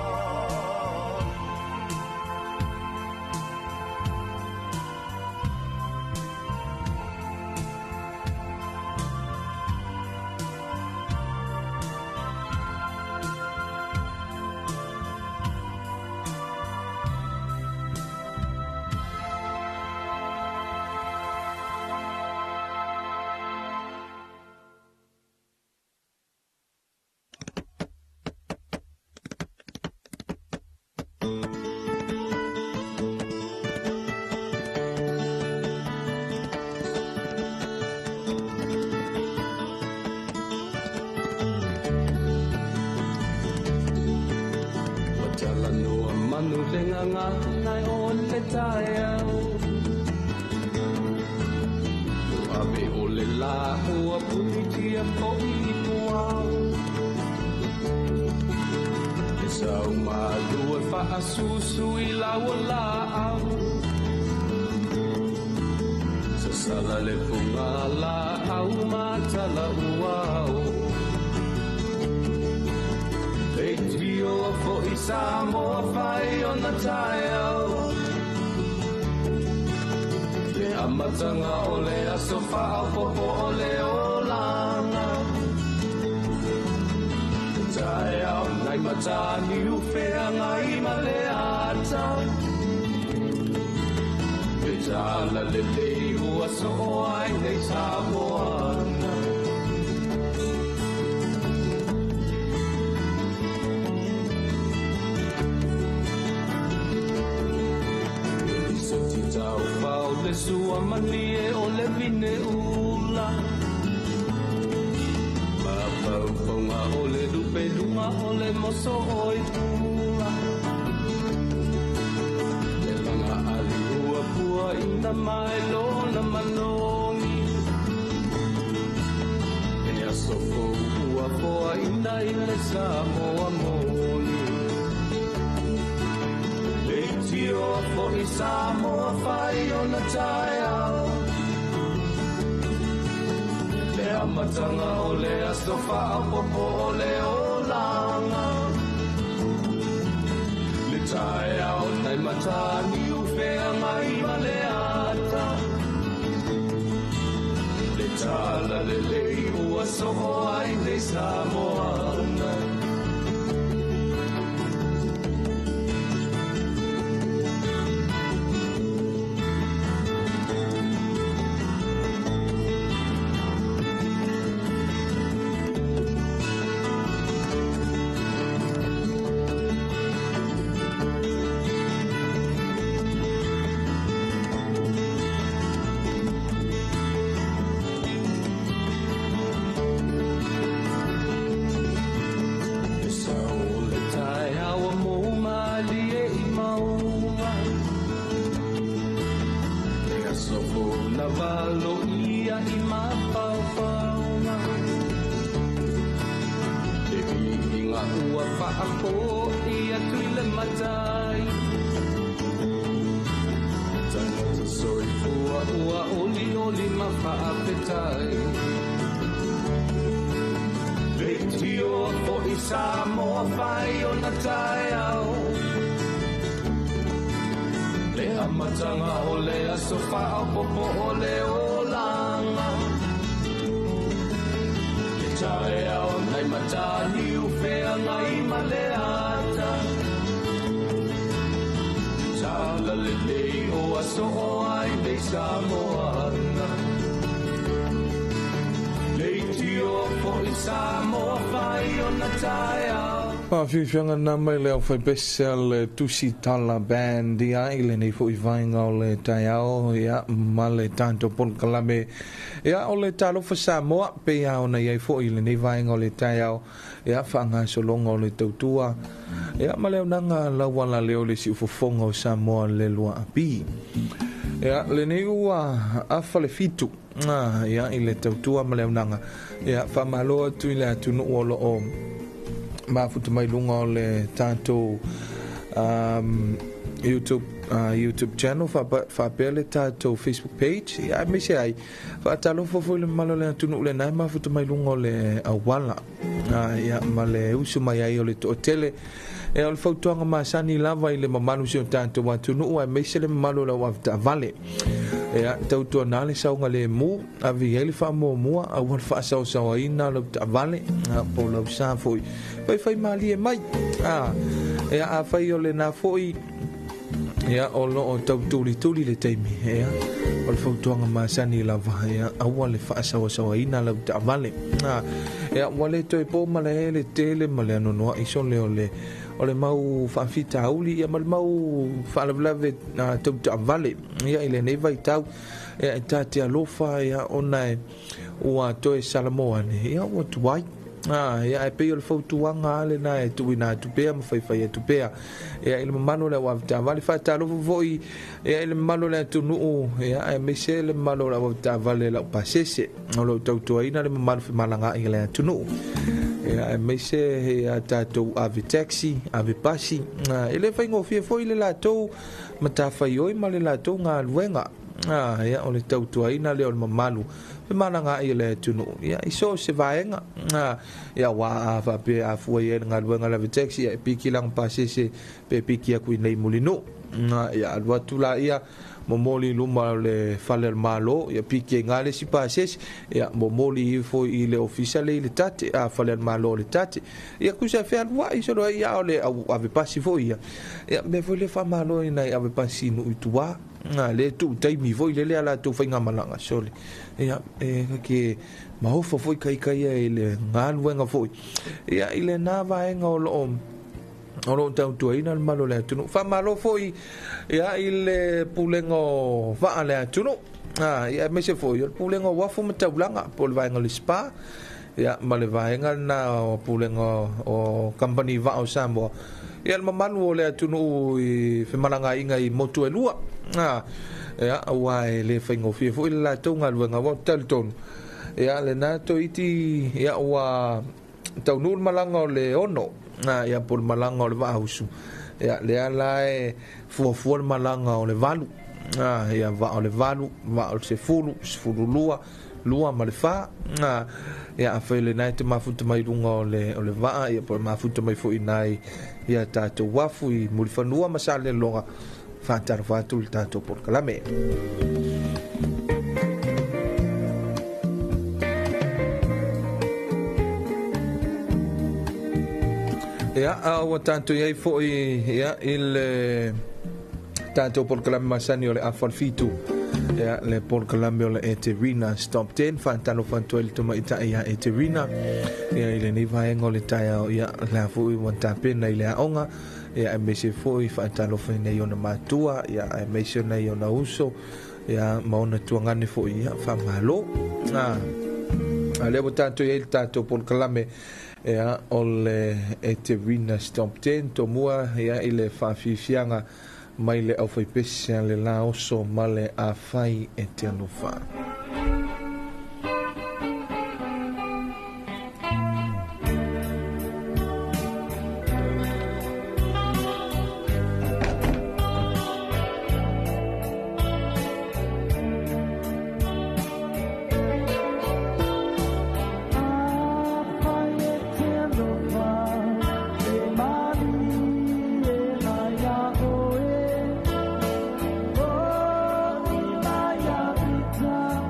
Manu lenganga nai o le taeau Abe o le la hua punitia po I puau E sau malu e wha susu I lau o la au Sa sala le punga la au matala uau tio fo I Samoa whai o na tai au Le amatanga o le aso whao popo o le o langa Tai au nai matani uwhea ngai ma le ata E tala le lei ua so ai nei Samoana Tau pau le sua mani e o le vine ula Ma pau ponga o le lupe lunga o le moso oi pula Le langa ali ua pua ina mai lona manongi E aso fo ua poa ina ile Samoa moli Tio fo I Samoa whai o na tai au Le amatanga o le aso whao popo o le o langa Le tai au nai matani uwhea ngai ma le ata Le tala le lei ua soho ai nei Samoana Samoa whai o na tai au Le amatanga o le aso whao popo o le o langa Le tai au nai matani uwhea ngai ma le ata Tala le lei o aso o ai nei Samoana Whiwhianga nā mai leo whai besa le tusi tala band ia I le nei fo I vainga o le tai ao ia ma le tanto pon kalame ia o le Talofa Samoa pe ia o na iai fo I le nei vainga o le tai ao ia whaanga solonga o le tautua ia ma leo nanga lawala leo le si ufofonga o Samoa le lua api ia le nei ua afa le fitu ia I le tautua ma leo nanga ia whamaloa tu I le atunu o lo o mafuta mai lunga o le tātou YouTube channel whapea le tātou Facebook page ia me se ai whaatalo fofo le malo le atunu le nai mafuta mai lunga o le awala ia ma le usu mai ai o le tootele e o le fautuanga masani lava I le mamalu si o tātou atunu ua me se le mamalu la wafta vale ia tautua nā le saunga le mu a vi ele wha mua a wan wha sao sao ina lau ta vale po lau sa foi fai mali e mai ia a fai o le nā foi ia o lo o tuli le teimi ia o le fautuanga masani lava ia a wan le wha sao sao ina lau ta vale ia wale toi po male le tele male anonoa iso le o le mau whawhita auli ia mal mau whalawlawe tauta vale ia ile nei vai tau ia I tātia lofa ia ona ua toe Salamoane ia ua tuai ia e pei o le fautuanga ale na e tuina tupea ma whaiwhai e tupea ia ile mamano le wawita vale whaatalofa voi ia ile mamano le atunuu ia e mese le mamano le wawita vale lau pasese o lau tautuaina le mamano whimalanga I le atunuu ia e mese ia tātou ave taxi ave pasi ile whaingo fia foi le lātou matawhai oi ma le lātou ngā luenga ia o le tautuaina le o le mamalu pe mananga i le tunu ia iso se vaenga ia wa a fa pe a fu ia nga luenga la taxi ia piki lang pasese pe piki aku nei mulino ia alwa tula ia momoli luma le fale malo ia piki ngale si pasese ia momoli fo i le official le tate a fale malo le tate ia kusa fe alwa iso lo ia o le ave pasi fo ia me fo le fa malo ina ave pasi no itua le tu taimi voi le ala tu fainga malanga sole ia ke mahofa foi kai ele ngaluenga foi ia ile na vaenga o lo tau tu ina malo le tu fa malo foi ia ile pulengo va le tu ia me se foi el pulengo wa fu mataulanga pol vaenga le spa ia male vaenga na pulengo o company va o Samoa ia le mamalu o le atunu i fe malanga inga i motu e lua ia aua e le whaingo fia fo i la taunga luenga wa talton ia le nato iti ia ua taunur malanga o le ono ia por malanga o le vahusu ia le ala e fuafua le malanga o le valu ia va o le valu va o se fulu lua ma le fa ia a fele nai te mafuta mai runga o le va ia por mafuta mai fo i nai ia tato wafu i mulifanua masale longa fatar fatul tato por kalame ia a tanto ia fo ia il tato por kalame masani o le afalfitu ia le por kalame o le eterina stop 10 fantalo fantuel to mai ta ia eterina ia ile ni vaenga o le taia ia la fo i wanta pena ile aonga ia me se foi fantalo fene ona matua ia me se na ona uso ia maona tuangane fo ia fa malo ale botanto ia il tato por kalame ia o le eterina stop 10 to mua ia ile fa fifianga mai le au fai pese le la oso male a fai e Talofa. Time.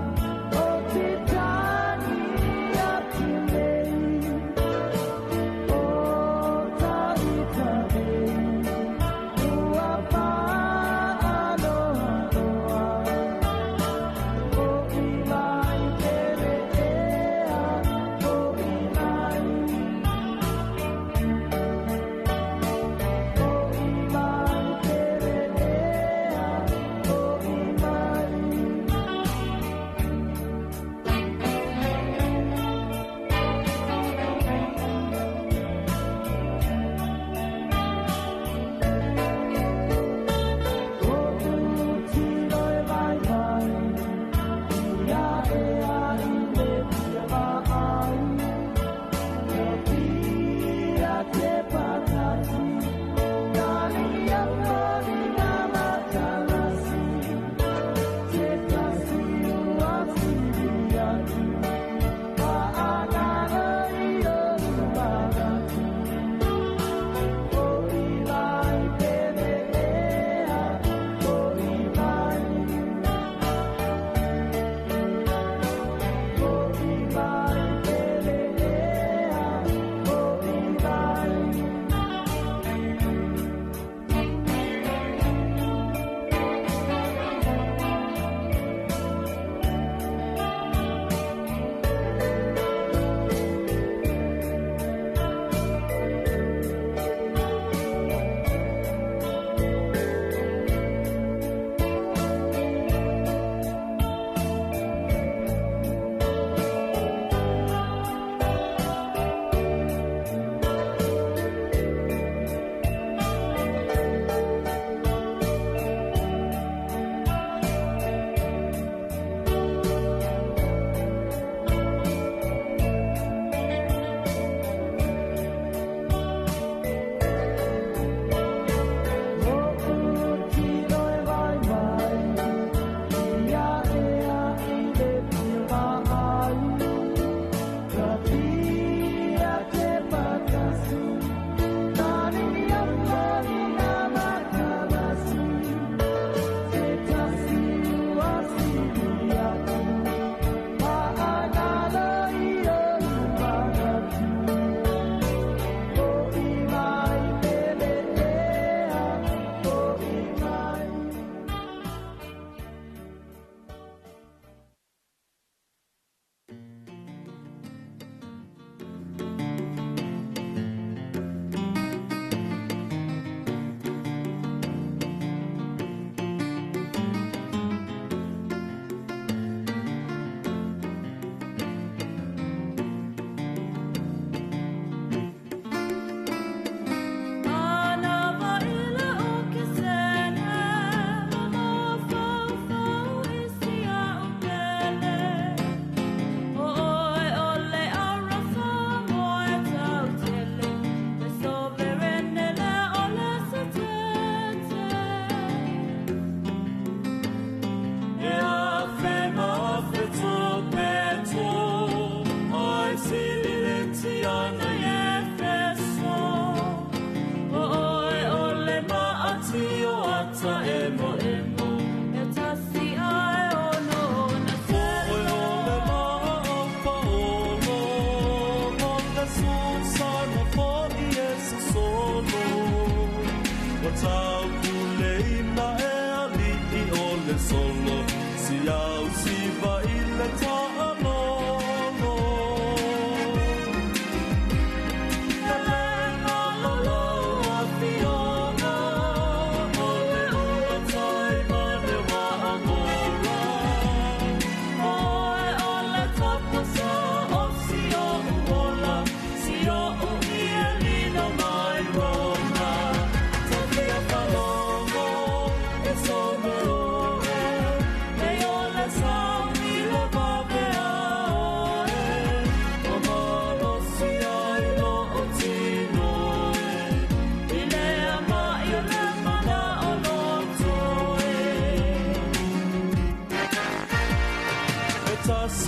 Oh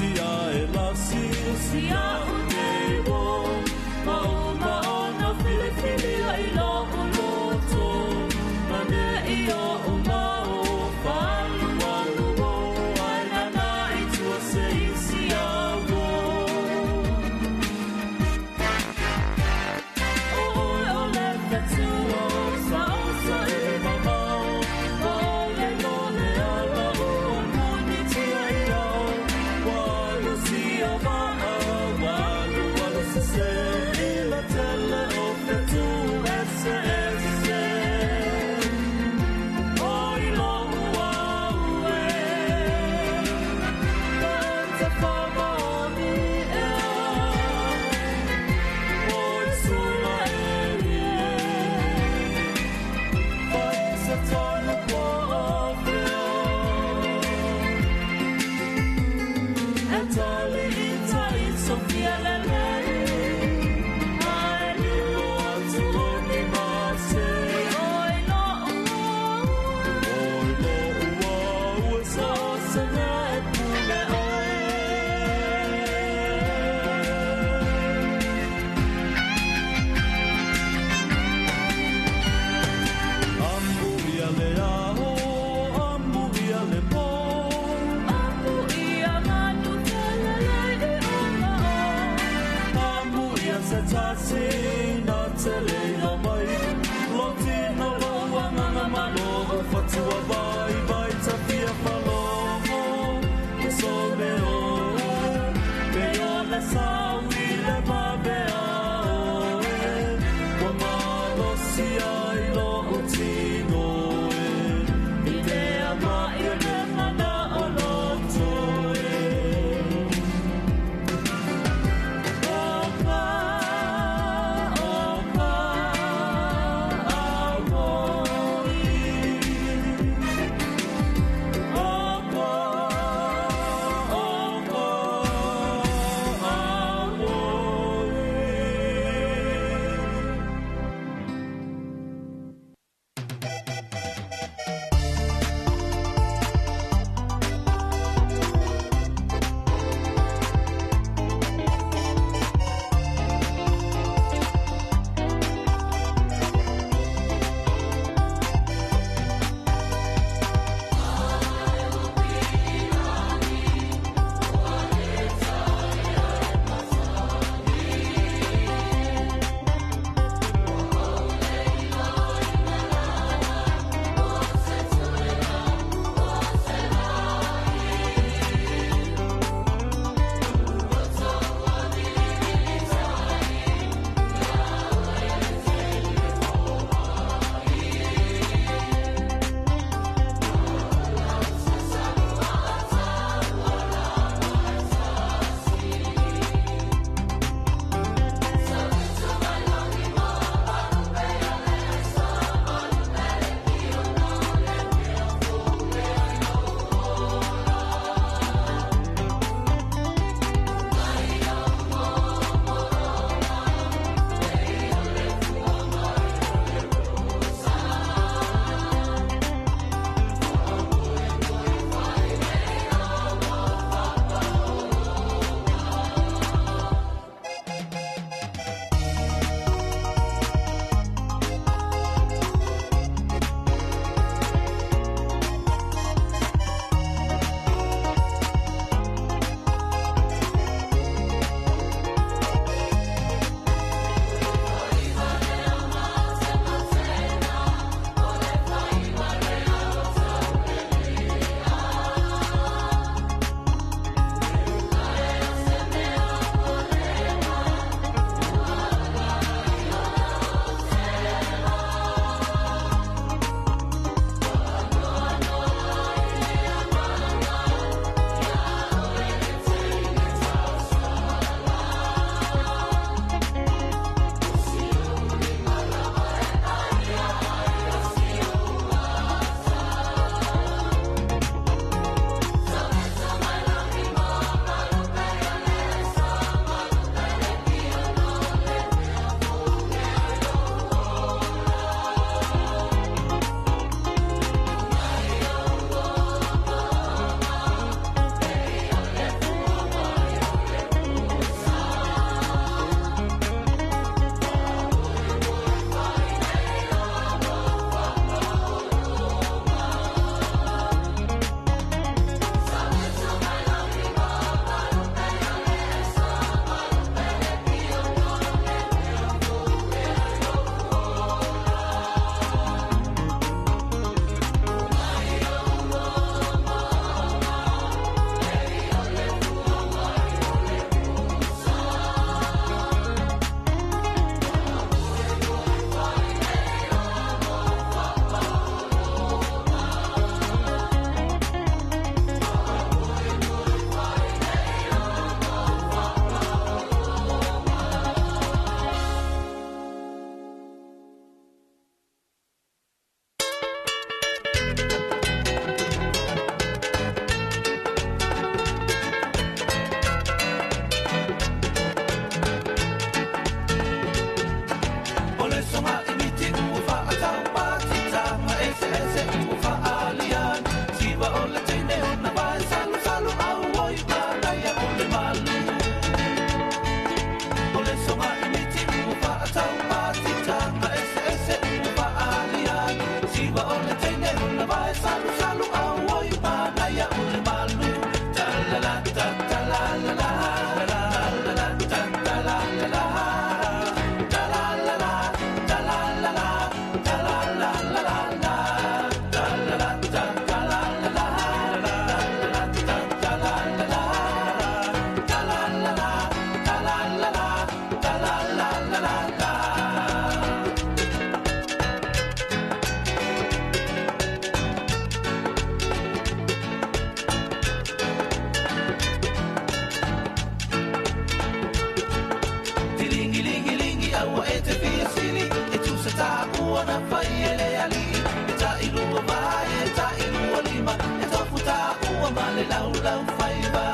male lau lau faiva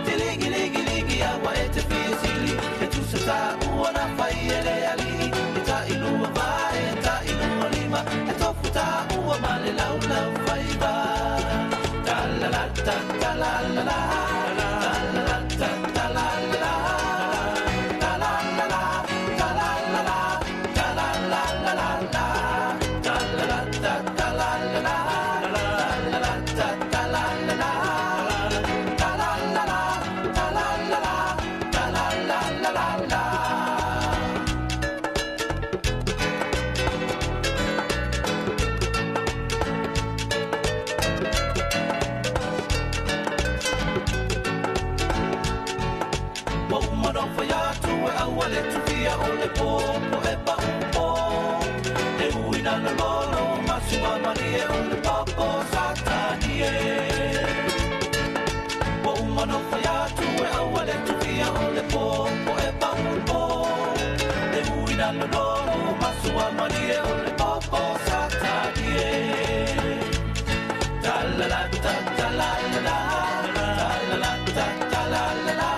Tiligi ligi ligi awa e te fiesili E tu se ta ua na fai e le ali E ta ilua vai e ta ilua lima E tofu ta ua male lau lau faiva Ta la la ta ta la la la Ta la la ta ta la la la Ta la la la ta la la la Ta la la la la la Ta la la ta ta la la la Wale tufia ole po e pa po e uina no lolo masua marie ole papo satanie po umano faya tu e wale tufia ole po e pa po e uina no lolo masua marie ole papo satanie ta la la ta ta la la ta la la ta ta la la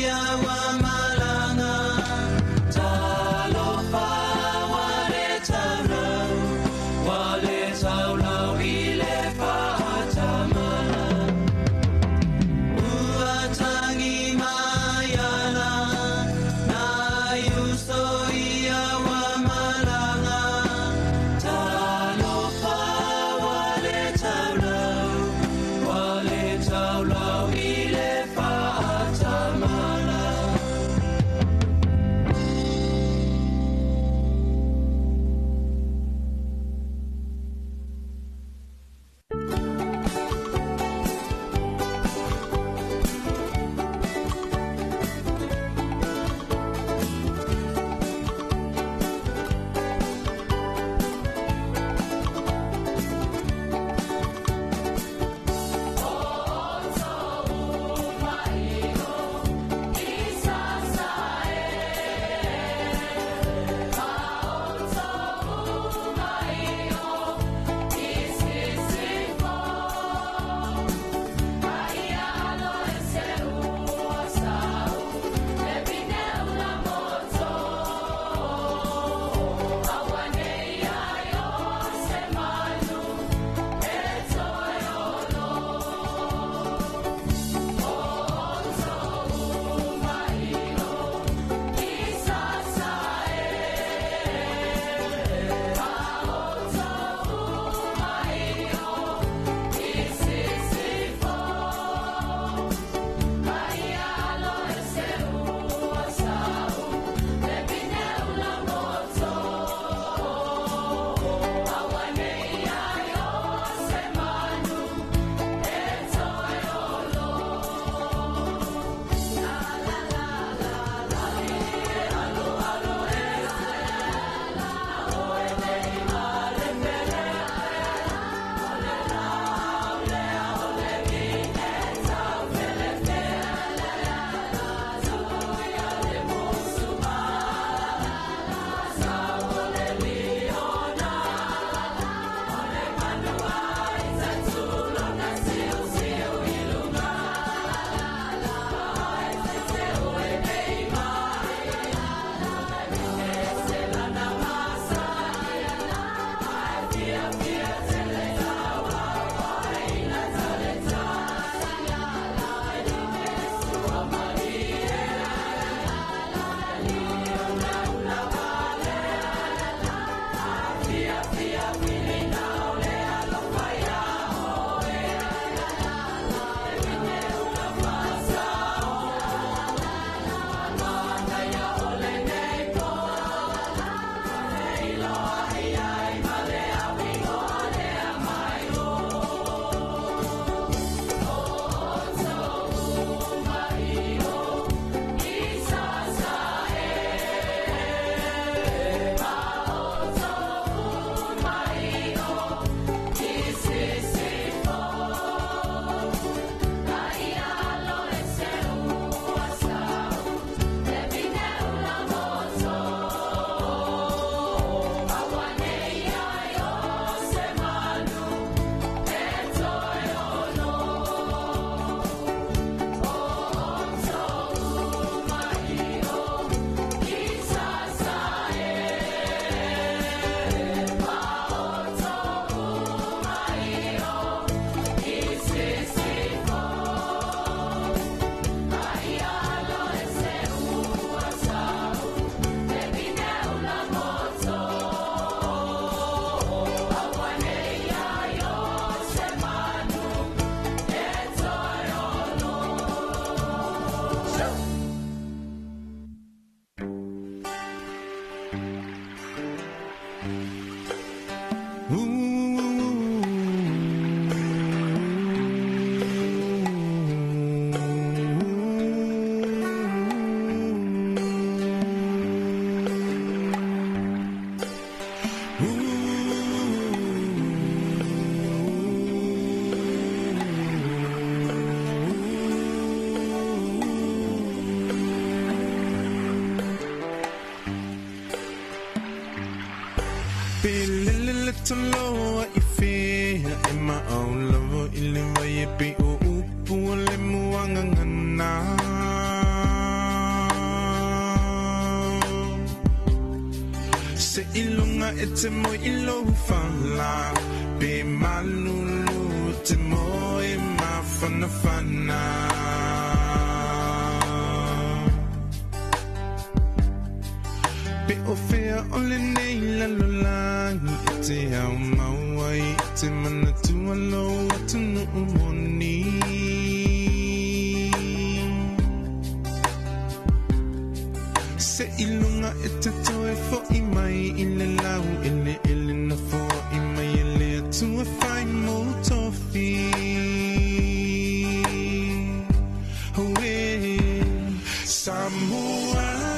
Yawa Talofa ifea e maulawa ile vai pe o upu le muanga ngana se ilunga e te mo ilo fala pe malulu te mo e mafana fana pe o fea ole nei la lolangi te au mawai te mana tua lo atunu umoni se ilunga e te toe fo i mai ile lau ile na fo i mai ile atua fai mo tofi Hoe Samoa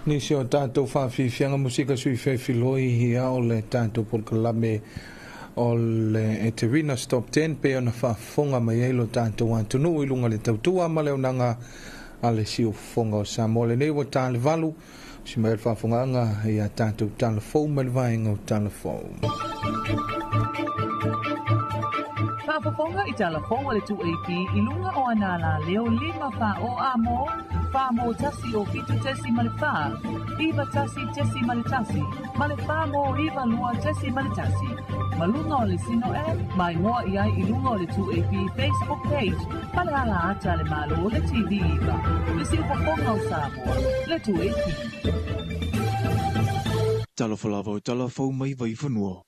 Nisi o tātou whawhiwhianga musika sui whewhiloi hia o le tātou polkalame o le e te Rina Stop 10 pe ona whafonga mai eilo tātou antunu i lunga le tautua ma leo nanga a le siu fonga o Samoa le nei wa tāle valu si mai le whafonga anga i a tātou tālafou ma le vaenga o tālafou. Whaafafonga i Talofa le 2AP i lunga o anala leo 5 o amo, mo tasi o fitu tesi ma le wha, iwa tasi tesi ma le tasi, ma le wha mo iwa lua tesi ma le tasi. Ma lunga o le sino mai moa iai i lunga o le 2AP Facebook page, ma le ala ata le malo o le TV iwa. Le si upafonga o Samoa, le 2AP. Talofa lava o talafou mai vai whanua.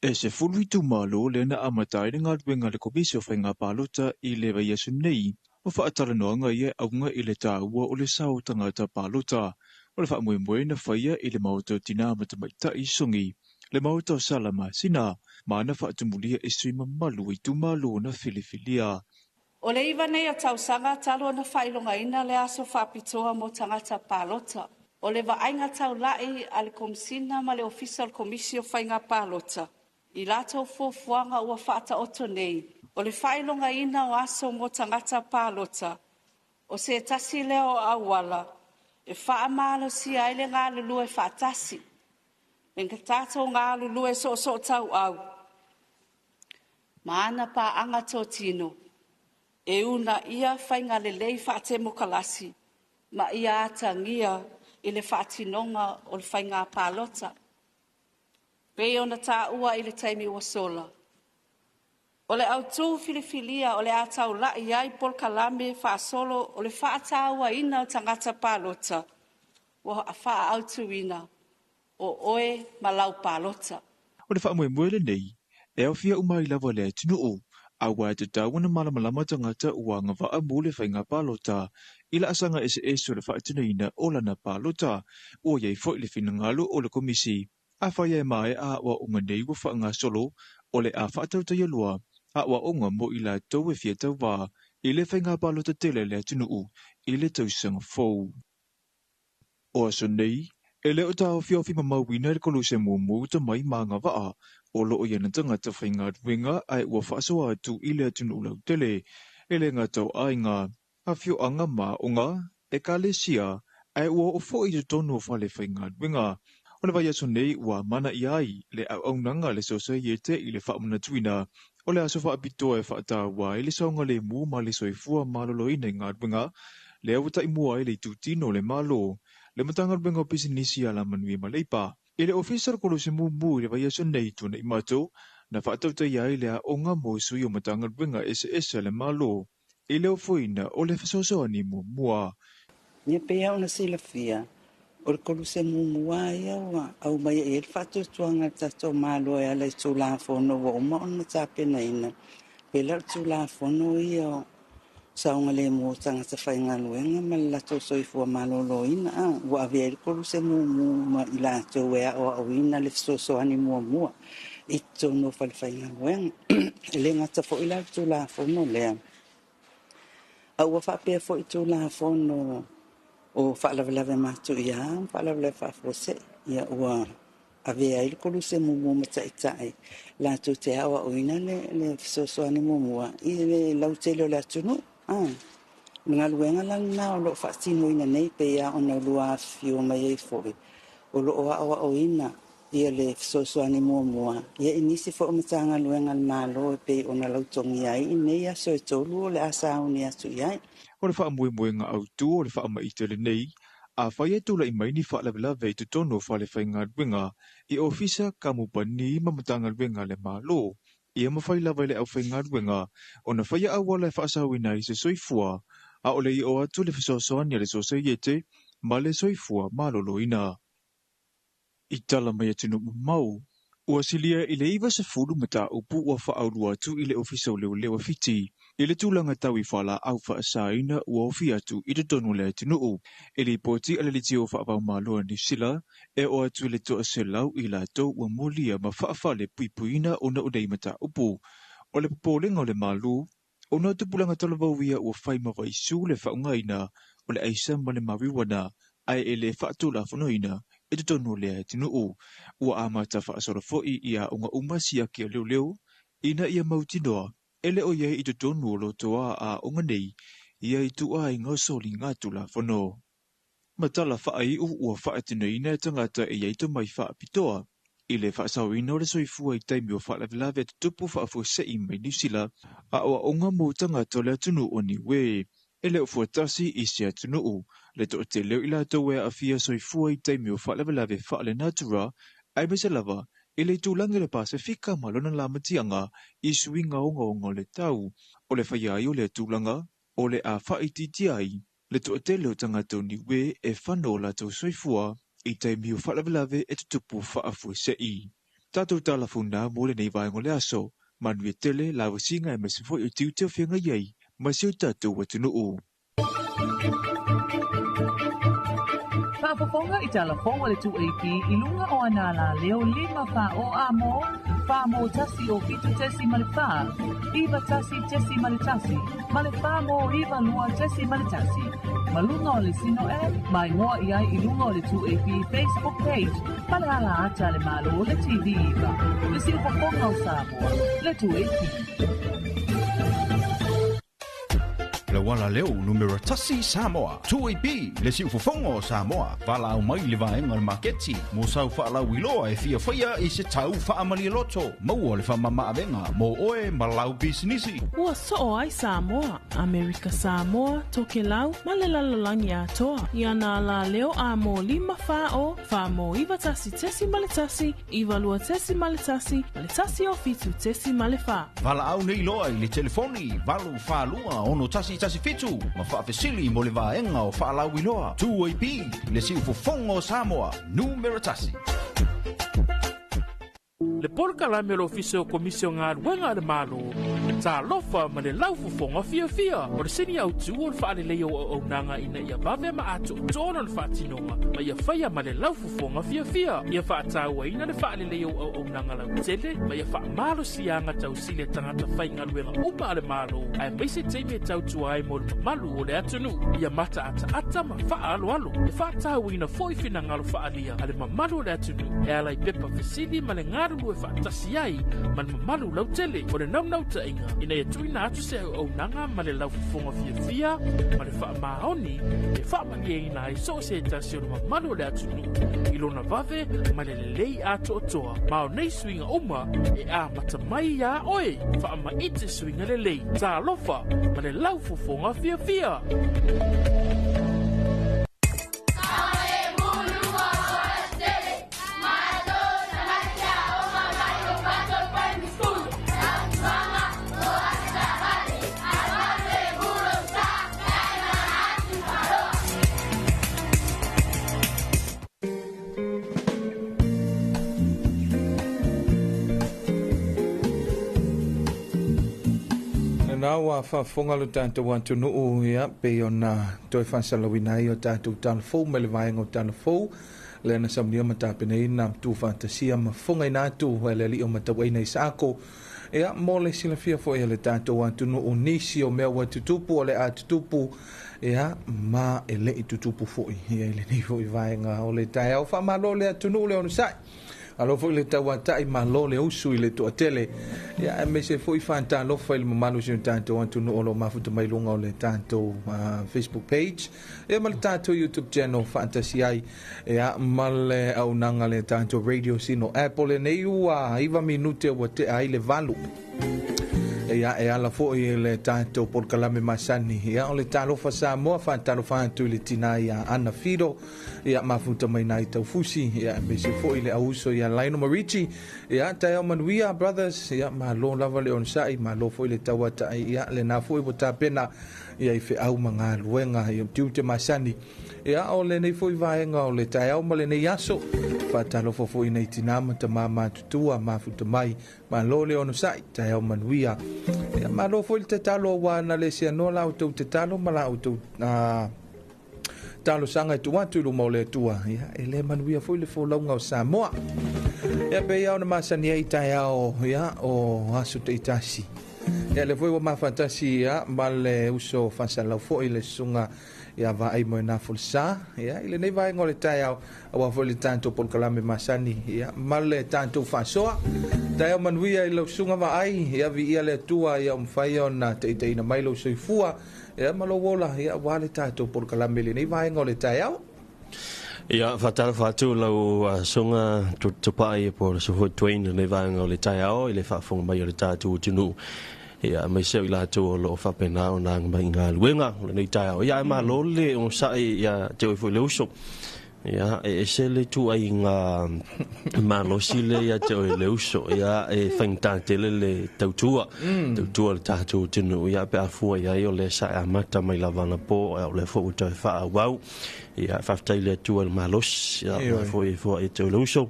E se fulwi tu malo le na amatai ngā ruenga le komisio whainga pālota i le vai asu nei, o whaatara noanga ia aunga i le tāua o le sao tangata pālota, o le whaamue na whaia i le mauta tina matamaita i songi, le mauta o salama sina, ma na whaatumulia e sui mamalu i tu malo na filifilia. O le iwa nei a tausanga talo na whailonga ina le aso whapitoa mo tangata pālota. O le waainga tau lai a le komisina ma le official komisio whainga pālota. I lato fuafuanga ua whaata oto nei. O le whailonga ina o aso mo tangata pālota. O se tasi leo awala. E wha malo si aile ngā lulu e whaatasi. Menka tātou ngā lulu e so tau au. Maana pā anga tō tino. E una ia whainga le lei whaate mo kalasi. Ma ia ata ngia i le whaatinonga o le whainga pālota. Pei ona tā ua i le taimi ua sola. O le autu filifilia o le atau la iai pol kalame whaasolo o le whaataua ina o tangata pālota. Wa a wha autu ina o oe malau pālota. O le whaamue le nei, e au fia umai lava le tunu o, a wai te tawana malamalama tangata ua ngawaa mo le whainga pālota, ila asanga ese o le whaatina ina o lana pālota, o iei fo i le whinangalo o le komisi. A whaia e mai a wa unga nei wa whaanga solo o le a whaatau tai alua a wa unga mo i la tau e fia tau wā i le whainga pālota tele le atunu u i le tausanga fau. O aso nei, e leo tau whiawhi mamawina le kolo se mumu ta mai maanga waa o lo o yana tangata whainga ruenga ai ua whaasoa atu i le atunu ulau tele e le ngā tau ainga a whio anga ma unga e ka le sia ai ua o fo i te tono whale whainga ruenga. O le vai aso nei ua mana iai le au aunanga le sosa iete i le whaamuna tuina o le aso whaapitoa e whaatawa i le saunga le mu ma le soifua malolo ina i ngā ruenga le au tai mua i le tutino le malo le matanga ruenga o pisinisi ala manui ma leipa. I le ofisar kolo se mu i le vai aso nei tuna i mato na whaatauta iai le a onga mo sui o matanga ruenga ese le malo i le ofoina o le whasosoa ni mua. Nye pea ona sila fia. O le kolu se mumua ia wa au mai e le fatu tuanga tato malo e ala tu la fono wa uma ona tapena ina. Pela tu la fono ia saunga le mo tanga sa whainga luenga ma la to soifua malo lo ina wa avea le kolu se mumua ila to wea o au ina le so ani mua. Ito no fal whainga luenga. Le ngata fo ila tu la fono lea. Au wa whapea fo i tu la fono o whaalawalawe mātu ia, whaalawalawe whaafose, ia ua avea ili kolu se mumu mataitai. Lātu te awa o ina le fisosoani mumua, i le lautele o le atunu. Nga luenga lang na o lo whaatino ina nei pe ia o na lua fio mai ei foi. O lo o awa o ina, ia le fisosoani mumua. Ia inisi fo o matanga luenga malo e pe o na lautongi ai, nei aso e tolu o le asa au ni atu iai. O le whaamue ngā autu o le whaamaita le nei, a whaia tula i mai ni whaalawalawe i tutono whale whainga ruenga i ofisa ka mupani mamatanga ruenga le malo. Ia mawhai lawa le au whainga ruenga o na whaia awala e whaasawina i se soifua, a ole i o atu le whasosoania le sosa iete, ma le soifua malolo ina. I tala mai atinu mau, ua silia i le iwa se fulu mata upu ua whaaurua atu i le ofisa o leo lewa fiti. I le tūlanga tau i whala au whaasaina ua ofi atu i te tonu le atinuu. I le poti ale li tio whaapau māloa ni sila, e o atu le toa se lau i la tau ua molia ma whaafale puipuina o na udei mata upu. O le popolenga o le malu, o na tupulanga talavauia ua whaima vai su le whaungaina o le aisa ma le mawiwana ai ele whaatula whanoina e te tonu lea tinu o ua amata whaasora foi ia unga umasia kia leo ina ia mautinoa ele o iei i te tonu o lotoa a unga nei ia i tua i ngau soli ngatula whano. Matala whaai ua whaatino ina tangata e iei to mai whaapitoa i le whaasawina o le soifua i taimi o whaalavelave te tupu whaafua sei mai Niusila a oa onga mo tangata le atunu o ni we e leo fuatasi i se atunu o le to te leo ila tau e a fia soifua i taimi o whaalavelave whaale natura ai me se lava i le tūlangi le Pasifika malona la matianga i suinga onga le tau o le whaiai o le tūlanga o le a whaititi ai le to te leo tangata o ni we e whano la tau soifua i taimi o whaalavelave e te tupu whaafua sei. Tātou tālafuna mo le nei vaengo le aso, manu e tele la wasinga e mesifo i tiu teo whianga iei, ma siu tātou watunu o. Whaafafonga i Talofa le 2AP i lunga o anala leo 5 wha o amo, wha mo tasi o fitu tesi male wha, iwa tasi tesi male tasi, male wha mo iwa lua tesi male tasi. Malunga o le sino e, mai ngoa i ai i lunga o le 2AP Facebook page, pale ala ata le malo le TV iwa. Le si ufafonga o Samoa, le 2AP. Le wala leo numero tasi Samoa. 2AP le si ufofongo Samoa. Vala au mai le vaenga le maketi. Mo sau whaala wiloa e fia whaia i se tau whaamali loto. Maua le whamama avenga. Mo oe malau bisinisi. Ua soo ai Samoa. Amerika Samoa, toke lau, malelalolangi atoa. Iana la leo a mo 5 whao. Wha mo iwa tasi tesi male tasi. Iwa lua tesi male tasi. Male tasi o fitu tesi male wha. Vala au nei loa i le telefoni. Valu whalua ono tasi fitu, ma whaafesili mo le vaenga o whaalau iloa. 2AP, le si ufofongo Samoa, numero tasi. Le polka la me lo fiso komisio ngā ruenga le malo. Talofa ma le laufufonga fia. O le sini au tu o le whaale leo o nanga ina ia vave ma ato tōna le whaatinonga. Ma ia whaia ma le laufufonga fia. Ia whaataua ina le whaale leo o nanga lau tele. Ma ia wha malo sianga tau sile tangata whai ngā ruenga uma le malo. Ai meise teime tau tua ai mo le malu o le atunu. Ia mata ata ma wha alo. Ia whaataua ina foifina ngalo whaalia. Ale ma malu o le atunu. E alai pepa fesili ma le ngaru e whaatasi ai. Man ma malu lau tele. O le nau ta inga. Ina e tuina atu se au nanga ma le laufufonga fia. Ma le wha maoni. E wha mani e ina e so se tasi o le malu le atunu. Ilona vave ma le lei ato otoa. Ma o nei swinga oma e a mata mai ya oe. Wha ma ite swinga le lei. Talofa ma le laufufonga fia. Na wa whafonga lo tātou wantunu o ia pe o na toi whansalawina i o tātou Talofa me le vaenga o Talofa le na samnia ma tāpene i na tu fantasia ma fonga i nātu e le li o matawai nei sāko ia mo le sila fia fo e le tātou wantunu o nisi o mea wa tutupu o le a tutupu ia ma e le i tutupu fo i le ni fo i vaenga o le tai au whamalo le atunu le onu sai. Alo foi le tau atai ma lo le usu i le to atele ya me se foi fanta lo foi le manu se tanto antu no lo mafuta mai lunga o le tanto Facebook page e mal tanto YouTube channel fantasia ya mal au nanga le tanto radio sino Apple nei ua iva minute o te ai le valu ya e ala foi le tanto por kalame masani ya o le Talofa Samoa Talofa antu le tina ya ana fido ya mafuta mai nai tau fusi ya me se foi le auso ya Lionel Marici ya tai o manuia brothers ya ma lo lava le on sai ma lo foi le tawata ya le na foi bota pena ya i fe au manga luenga i tiu te masani ya o le nei foi vaenga o le tai o ma le nei aso Talofa foi nei tinama ta mama tutua mafuta mai ma lo le on sai tai o manuia ya ma lo foi te talo wana le se no la auto te talo ma la auto talo sanga tu watu lu mo le tua ya ele manuia foi le fo longa o Samoa ya pe ya ona masani ai tai o ya o asu te itasi Ya le foi ma fantasia ma le uso fasala fo ile sunga ya va ai mo na fulsa ya ile nei vai ngole tai au wa foi tanto por kalame masani ya male tanto fasoa tai manuia ile sunga va ai ya vi ia le tua ya umfai ona te ina mai lo soifua ya malo wola ya wale tanto por kalame le nei vai ngole tai au ya fatal fatu lau sunga tupai por so twain nei vai ngole tai au ile fa fong mai le tatu tunu ya mai se ila to lo fa pena ona ngai ngal wenga nei tai ya ma lo le on sai ya te foi lo so ya se le tu ai nga ma lo si le ya te lo so ya fanta te le tautua tautua ta tu tinu ya pe afu ya yo le sa amata mai lavana po le fo to fa wow ya fa le tu el malos ya fo te lo so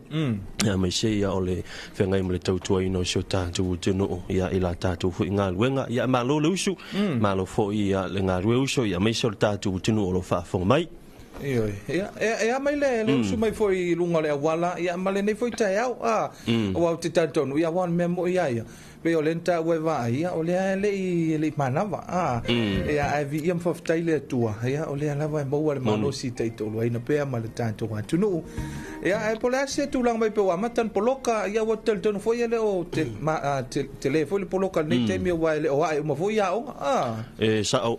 ya mai se ya ole fenga im le tautua ino so ta tu tinu ya ila ta tu fu ngal wenga ya ma lo so ma lo fo ya le ngal we so ya mai so ta tu tinu lo fa fo mai ya mai le su mai foi lunga le wala ya male nei foi tai au o te tantonu ya wan memo ya pe o lenta we va ya o le manava ya ai vi im for taile tua ya o le lava mo wale mano si tai to lo ina pe male tanto wa tunu ya ai pola se tu lang mai pe wa matan poloka ya o tel ton foi le o te le foi le poloka nei te mi wa le o ai mo foi ya o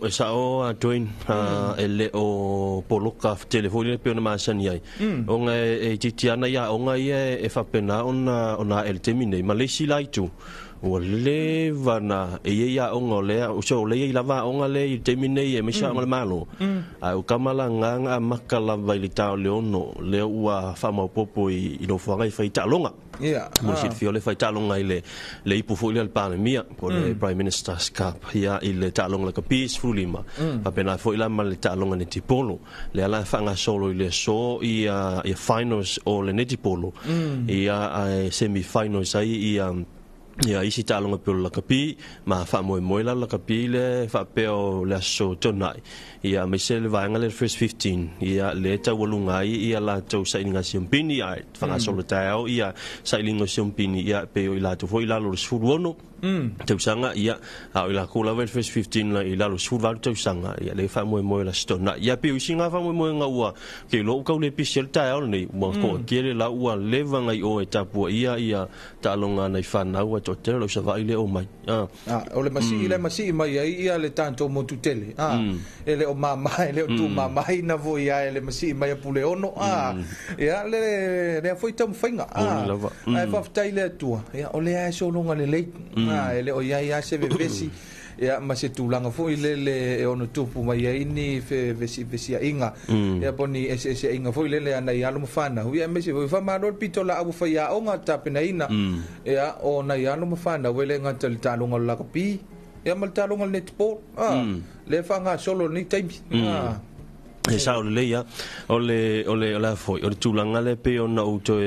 sa o join ele o poloka telefoni pe ona masani ai onga titiana ya onga e fa pena ona el termine malesi lai tu o le vana e ya onga le o so le la va onga le termine e me sha ngol malo a o kamala nganga makala vai le tao le ono le ua fa mo popo I no fanga fa ita longa mo si fiole fa ita longa ile le ipu fo le pandemia por le prime minister's cup ya ile ta longa ka peacefully ma pa pena fo ila mal ta longa ni tipolo le ala fa nga solo ile so ia finals o le ni tipolo ia semi finals ai ia isi ta longa pe la kapi ma fa mo la kapi le fa peo la so tonai ia me se le vanga le first 15 ia le ta wolunga ia la to sa inga simpini ia fa nga solo tao ia sa lingo simpini ia pe ila to foi la lo suono te sanga ia a ila ko la first 15 la ila lo suva te sanga ia le fa mo la stona ia pe usinga fa mo nga ua ke lo ka le pisel tao ni mo ko kele la ua le vanga o etapu ia ta longa nei fa na ua to te lo sa va ile o mai o le masi mai ia le tanto mo tutele ele o mama ele o tu mama ina vo ia ele masi mai pule ono ia le foi tam finga ai fa taile tua ia o le ai so longa le ele o ia se vesi ia ma se tulanga fo ile e ono tupu mai ini fe vesi inga ia poni ese inga fo ile ana ia lo mfana ia me se fa mano pitola abu fa ia onga tapena ina ia ona ia lo mfana wele ngata talunga la kapi ia mal talunga netpo le fanga solo ni time e sa le ia ole la foi o tulanga le pe ona o to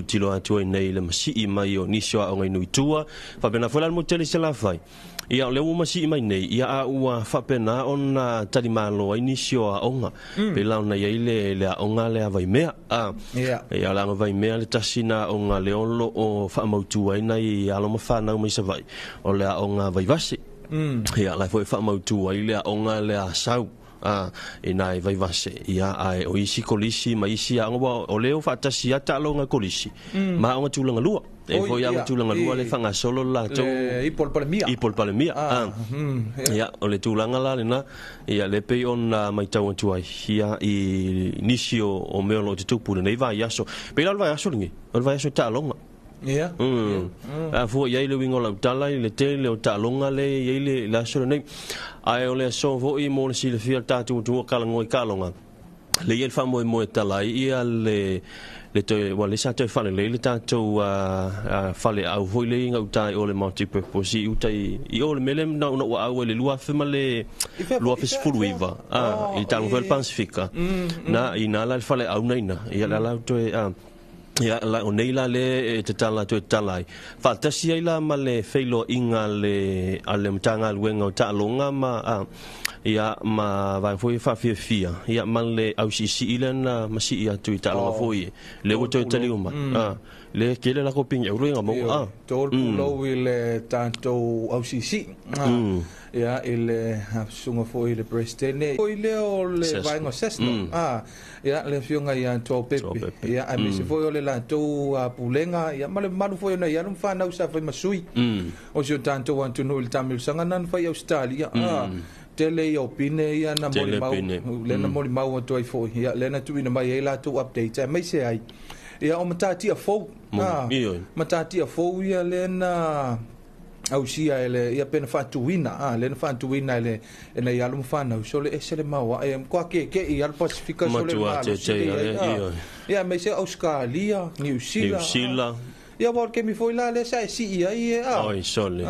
tilo atu nei le masi mai o nisio o ngai nuitua fa bena fola mo tele se la fai ia le uma si mai nei ia a ua fa pena ona tali malo inisio a onga pe la ona ile le onga le vai mea ia la vai mea le tasina onga le olo o fa mautu ai nei alo ma na mai se vai o le onga vai vasi ia la foi fa mautu ai le onga le asau ina vai vase ia ai o isi kolisi ma isi anga o leo fa tasi ata longa kolisi ma onga tulanga lua e foi anga tulanga lua le fanga solo la to ipol palemia ia o le tulanga la lena ia le pe on mai tau tu ai ia I nisio o melo te tupu nei vai aso pe la vai aso lingi o vai aso ta longa a fu ia le wingo la tala le te le ta longa le ia le la so nei ai ole so vo I mo si le fia tatu tu kala ngoi kalonga le ia fa mo tala ia le te wale sa te fa le tatu fa le au vo le ngau tai ole multi purpose I utai I ole melem na no wa le lua fe male lua fe fulwiva I talo vel pacifica na ina la fa le au naina ia la to ia la o nei la le te tala to talai fa tasi ai la male feilo inga le ale mtanga luenga o talonga ma ia ma vai foi fa fia ia male au si ilena ma si ia tu talonga foi le o to tali uma le kele la ko ping e ruinga mo a tol pulo ile tanto au sisi ya ile sunga fo ile presidente o ile o le vai ngo sesno ya le fionga ya to pepe ya a mi se fo le la to a pulenga ya male malu fo na ya fa na usa fa masui o jo tanto want to know il tamil sanga nan fa Australia tele yo pine ya na moli mau le na moli mau to fo ya le na tu ina mai la to update mai se ai ya o matati a fo matati a fo ya le na au sia ele ia pena fatuina le fatuina ele ena ia lum fana so le esele mawa e ko ke ia Pacifica so le ia me se Australia New Zealand ia vor ke mi foi la le sai si ia ai sole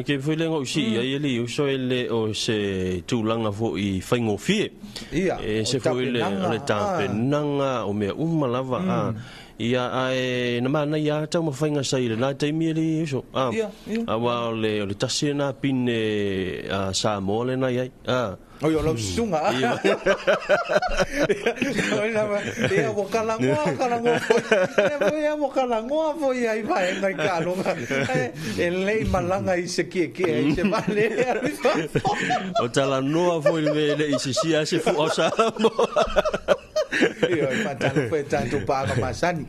ke foi le ngo si ia li so ele o se tulanga fo I faingo fie ia se foi le tape nanga o me lava ia ai na mana ia tau mafainga sai le na taimi le so wa le tasina pine Samoa le na ia o yo lo sunga ia wo kalango ia wo kalango foi ai vai na kalo ele malanga I se ke se vale o tala no foi le se se fu o Samoa io fatalo foi tanto paga masani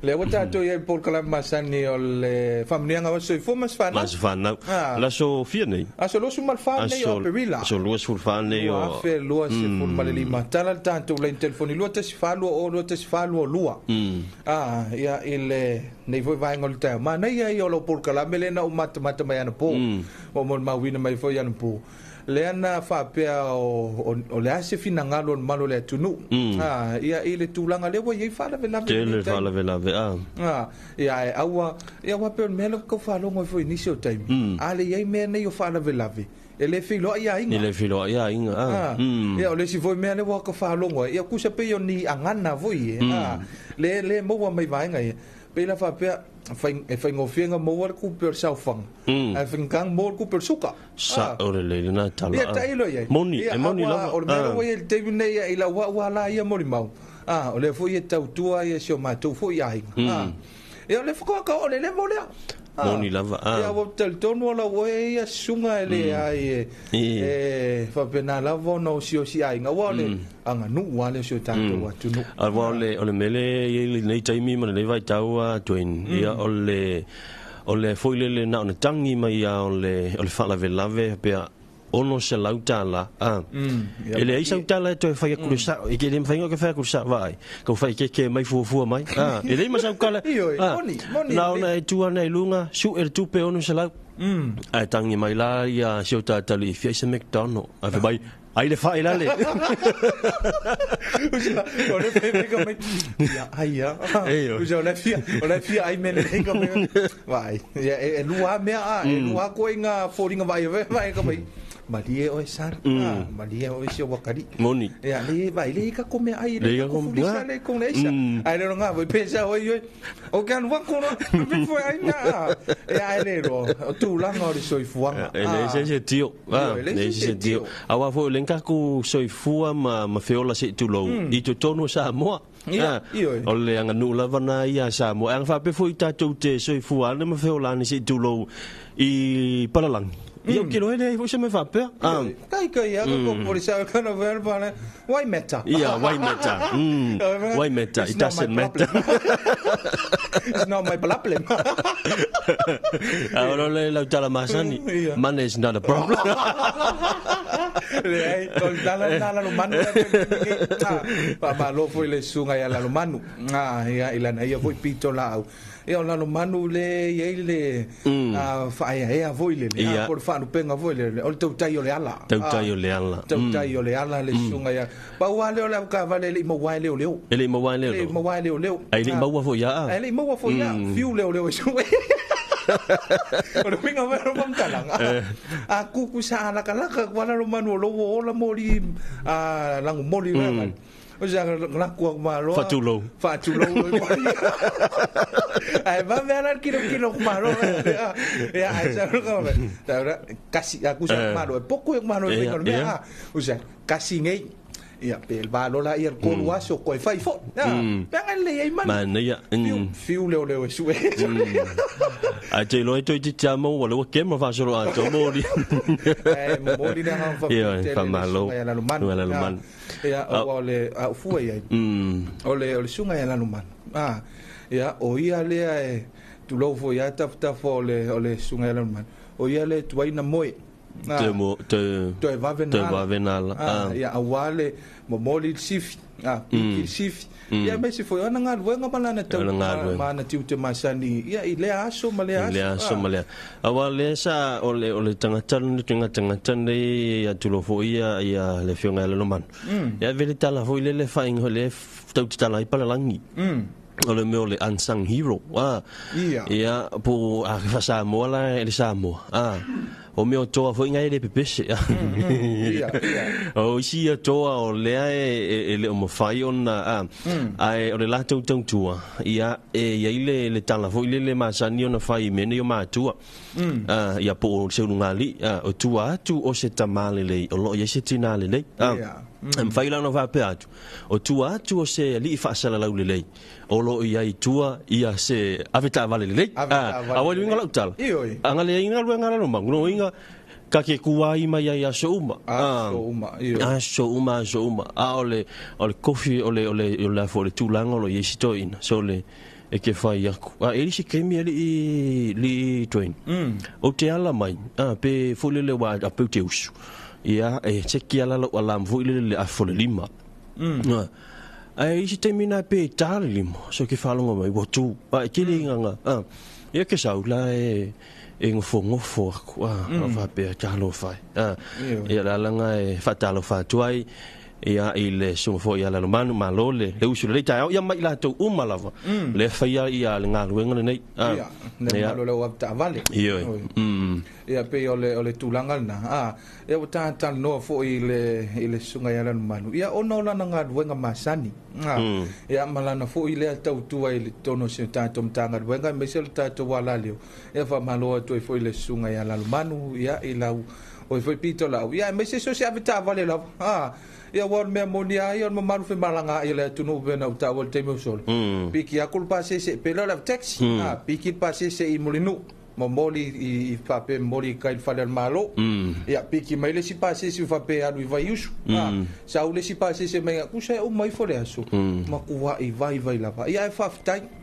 le wata to ia por kala masani o le famnia nga so fu mas fana la so fia nei aso lo su mal fa nei o perila so lo su fa nei o fe lo se fu mal li matala tanto le telefoni lo te si fa lo te si fa lo lua ia il nei voi vai ngol te ma nei ia lo por kala melena o mata mai ana po o mon ma wina mai foi ana po le ana fa pe o le ase fina ngalo malo le tunu ia ile tulanga le wo ye fa la vela ia awa pe melo ko fa lo mo foi inisio time ale ye me ne yo fa la vela ele filo ia inga ia ole si foi me le wo ko fa lo ngo ia ku se pe yo ni angana voi le mo wa mai vai ngai pe la fa pe fai ngofienga mo war ku per saufang fai kang mo ku per suka sa ore le na tala ia tailo ia moni la o mero ia te ne ia ila wa la ia mori mau o le foi tau tua ia sio ma tu foi ai ia le fo ka o le mo le moni lava ia wo tel tono la wo ia sunga ele ai fa pena la vo no sio si ai nga wale anga nu wale sio tanto wa tu nu wale o le mele ye nei taimi ma le vai tau a twin ia o le foi le na ona tangi mai o le fa la velave pe ono se lautala ele ai sautala to fai kurusa e ke le fai ngo ke fai kurusa vai ko fai ke mai fu mai ele ma saukala moni na ona tu ana lunga su tu pe ono se lau ai tangi mai la ia siota tali fi se McDonald ave bai ai le fai la le o le fai ko mai ya ai ya o le fia ai men ko mai vai e lua me lua ko inga foringa vai ko mai Malie o sar Malie o sio wakari moni ya le vai le ka come ai le ko le ko nesa ai le nga voi pensa o kan wa ko no foi ai na ya le ro tu la no so fuanga ele se tio awa fo lenka ku so fua ma feola se tu lo I to tono Samoa o le anga nula vana ia Samoa ang fa pe foi ta tu te so fua na ma feola ni se tu lo I palalang io che lo è forse mi fa per kai ya ko polizia kana verbale why matter why matter it doesn't matter it's not my problem ahora le la tala masani money is not a problem le con dala lo manu pa lo foi le sunga ya lo manu ya ilana ya foi pito la e ona no manu le ile fa ia voi le por fa no penga voi le o tau tai o le ala le sunga ya pa wale o la ka vale le mo wale o leo ele mo wale ai le mo fo ya fiu leo sunga o le pinga vero pamtalanga a kuku sa ala kala ka wala no manu lo o la mori langu mori la o ja la ku malo fatulo ai va ver kilo malo ya ai sa ko kasi aku sa malo poco malo o sea kasi ngai ia pe ba lo la ia ko lu aso ko fai fo pega le ai man ia fiu le su a te lo to ti chamo o lo ke mo fa solo a to mo di mo di na fa fa malo la luman ia o le a fu ia o le sunga ia la luman ia o ia le tu lo fo ia ta fo le sunga ia la luman o ia le tu ina moi te va venala ia awale mo moli sif piki sif ia me se foi ona nga luenga malana tau mana tiu te masani ia i le aso male awale sa ole tangata ia tu lo fo ia le fionga le man ia vele tala fo le faing le tau tala i pala langi ole me ole unsung hero ia po a fasa mola ele Samoa o me o toa foi ngai le pepese o si a toa o le ele o mafai ona ai o le la tau tua ia ile le tala foi le masani ona fai mene o matua ia po se lungali o tua tu o se tamale le o lo ia se tina le fai la no va pe atu o tua tu o se li fa sala la le o lo ia i tua ia se aveta vale le a wali ngala utal anga le inga lu ngala no mangu inga ka ke kuai mai ia so uma ole coffee ole for le tulanga lo yesito in so le e ke fai aku e si kemi li train o te ala mai pe fole le wa apu te usu ia e cheki ala lo ala mvu le afole lima ai si termina pe tali limo so ke falonga mai botu ke le nganga ia ke saula e ngofo va pe talo fai ia la langa e fatalo fatuai ia ile so fo ia la manu malole le usu le tai ia mai la to umalava le faia ia le ngaluenga nei ia le wa ta vale ia pe ole tulanga na ia o tata no fo ile sunga ia la manu ia ono la ngaluenga masani ia malana fo ile tau tua ile tono se tato mtanga wenga mesel tato wala leo ia fa malo to fo ile sunga ia la manu ia ila o fo pito la ia mesel so se avita vale la ia war me monia ia ma maru fe malanga ia le tunu vena uta wal teme sol piki akul pase se pela la taxi piki pase se i molinu moli i fape moli kai fale malo ia piki mai le si pase se fape adu vai usu sa ule si pase se mai ku se o mai fole aso ma ku wa i vai la ia fa ftai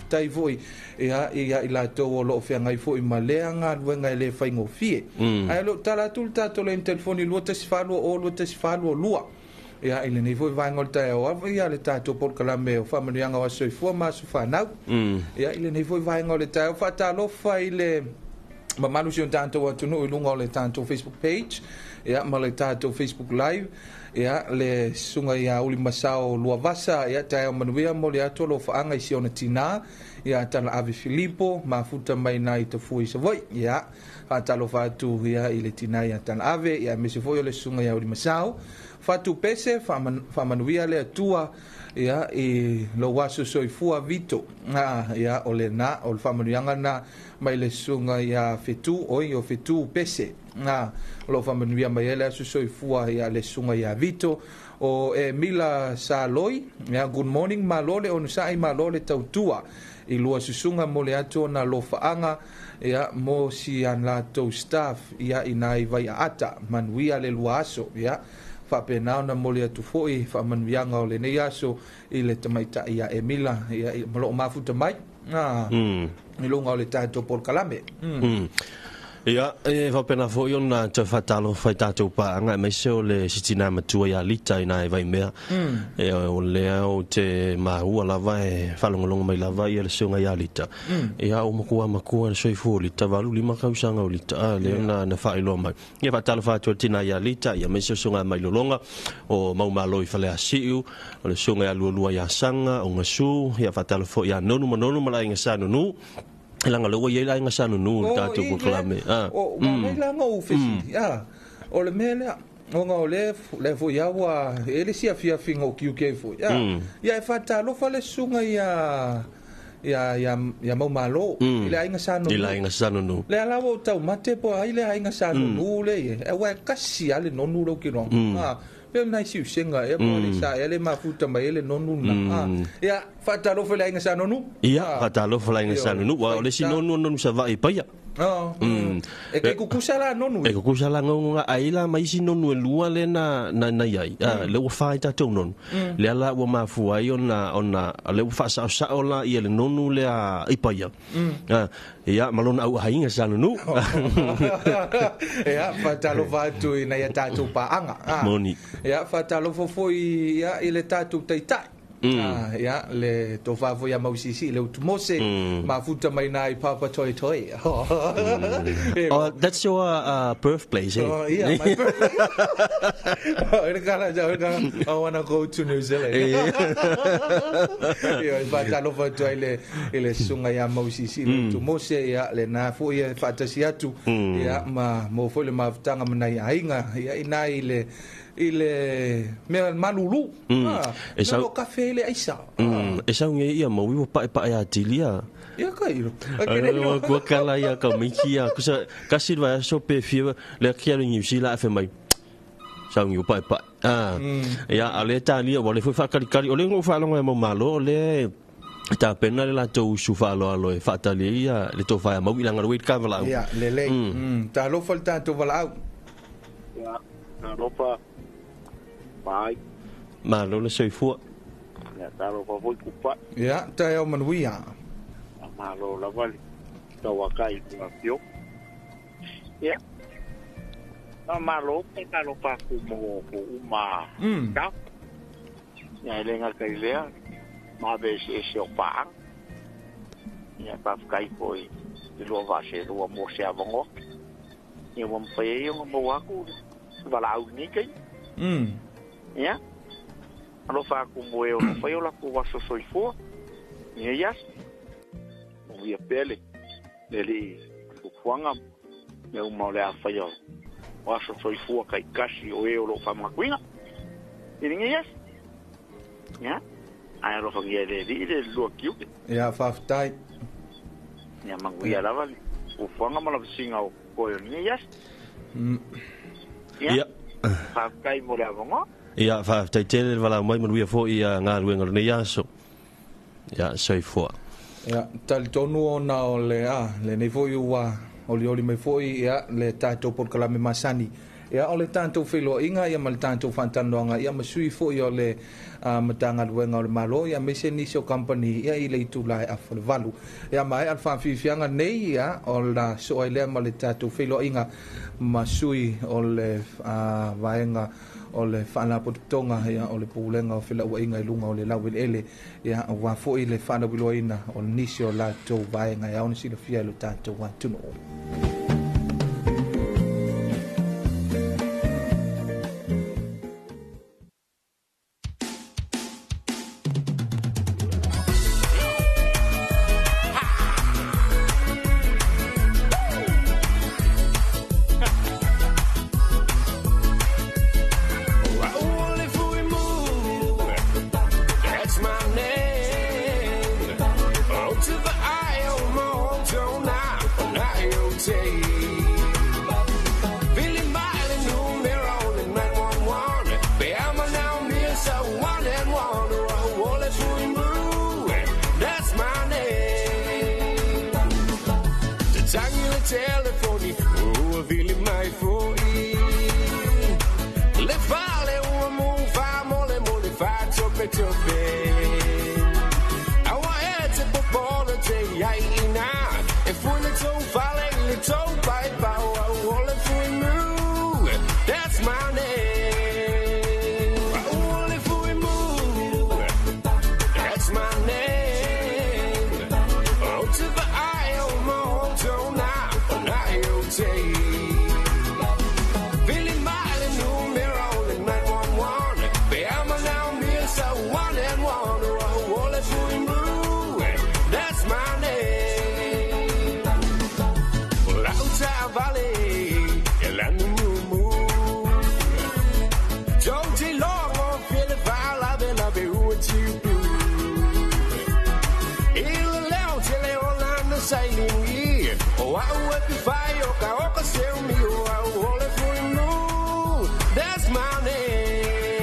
tai voi ia ila to lo fe ngai foi maleanga wenga le fai ngofie ai lo tala tulta to le telefoni lo te sfalo o lo te sfalo lua ia ile nei foi vai ngol tai o ia le tato por kalame o family anga wa soi fo ma su fa nau ia ile nei foi vai ngol tai o fa talo fa ile ma manu si tanto wa tunu lunga le tanto Facebook page ia ma le tato Facebook live ia le sunga ia uli masao lua vasa ia tae manuia mo le ato lo faanga i siona tina ia tala ave Filipo mafuta mai nai te fui sa voi ia talo fatu ia i le tina ia tala ave ia mese foi le sunga ia uli masao fatu pese fa manuia le atua ia i lo waso soifua vito ia o le na o le famanuianga na mai le sunga ia fetu oi o fetu pese lo famanuia mai ele aso soifua ia le sunga ia vito o Mila Saloi ia good morning malole o nusai malole tautua i lua susunga mo le ato na lo faanga ia mo si an la to staff ia inai vai ata manuia le luaso ia fa pena na mole atu foi fa manuianga o le nei aso i le tamaita ia Emila ia malo mafuta mai i lunga o le tato por kalame ia fa pena foi ona te fatalo fai tato pa nga mai se o le sitina matua ia lita ina vai mea o le o te mahua lava e falongolongo mai lava ia le sunga ia lita ia o makua soi fu lita valu lima kausanga o lita le na fai lo mai ia fatalo fatu tina ia lita ia mai se sunga mai lolonga o mau malo i fale asiu o le sunga ia lua ia sanga o ngasu ia fatalo fo ia nonu mala inga sanu langa lo ye la nga sanu nu tatu ko klame o ma la nga o fesi o le mele o nga le fo ya wa ele si afia fingo QK fo ya fa ta lo fa le sunga ya mau malo ile ainga sanu nu le ala o tau mate po ile ainga sanu nu le e wa kasi ale no nu lo ki no pe na si senga e mo le sa ele mafuta mai ele nonu na ya fatalo fa la inga sa nonu ia fatalo fa la inga sa nonu wa le si nonu sa vai pa ia e ke kukusala nonu e kukusala ngonga aila mai si nonu lua le na yai le o fai ta tau nonu le ala wa mafu ai ona le o fa sa ola ia le nonu le a ipa ia ia malona au hainga sa nonu ia fatalo va tu na ia tatu pa anga moni ia fatalo fo ia ile tatu taitai ya le to fa vo ya mausisi le utumose mafuta mai nai papa toy oh that's your birthplace oh yeah my birthplace I want to go to New Zealand yeah but Talofa toy le sunga ya mausisi le utumose ya le na fo ya fatasiatu ya ma mo fo le mafutanga manai ainga ya inai ile me malulu no café le aisa esa nge ia mo wi pa ya tilia ya kairo ko kala ya ka mikia kusa kasi va so pe fie le kia ni sila fa mai sa ngi pa ya ale ta li o le fa kali o le ngo fa lo mo malo le ta pena le la to su fa lo fa ta li ya le to fa mo wi la ngoi ka vala ya le ta lo falta to vala ya no pa Bye. Malo le soifua. Ya taro pa voi kupa. Ya tayo manuia. Malo la vali. Tawakai na pio. Ya. Na malo pe talo pa kumo ko uma. Ta. Ya lenga kai lea. Ma be se pa. Ya pa kai poi. Lo va se lo mo se avongo. Ni mo pe yo mo wa ku. Vala au ni kai. Ya, alo fa como eu não foi eu lá com o vaso soifo, e aí o via pele, ele o fuanga, meu mal é a faio, o vaso soifo cai casi o eu lo fa macuina, e ninguém ya, aí lo fa via ele lo aqui, ya faftai, ya manguia lá vale, o fuanga mal vizinha o coio ninguém ya, fa cai morava ia fa taitele vala mai mo fo ia nga ruenga ne yaso ya sei fo ya tal tonu ona o le nei fo wa oli mai fo ia le tato por kala me masani ia ole tanto filo inga ia mal tanto fantanonga ia masui fo ia le matanga ruenga le malo ia mese ni so company ia ile tu lai afol valu ia mai alfa fianga nei ia ola so ile mal tato filo inga masui ole vaenga ole fana potonga ya ole pulenga o fela wa inga ilunga ole lawil ele ya wa fo ile fana biloina o nisio la to vaenga ya on sila fia lo tanto wa tuno That's my name.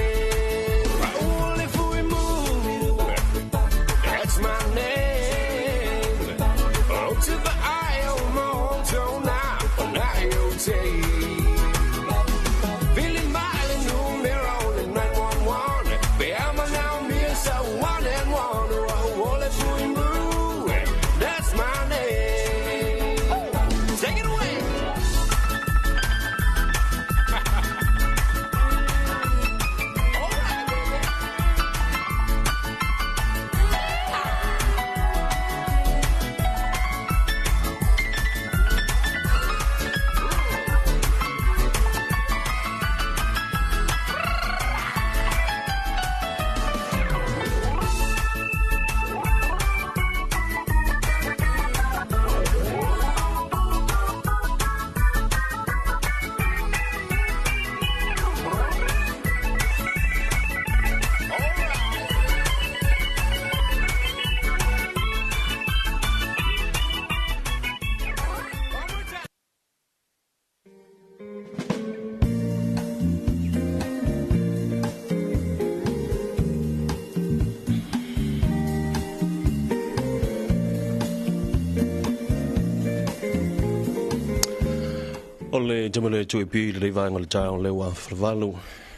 Ole jamale tu pi le vai ngol tau le wa frvalu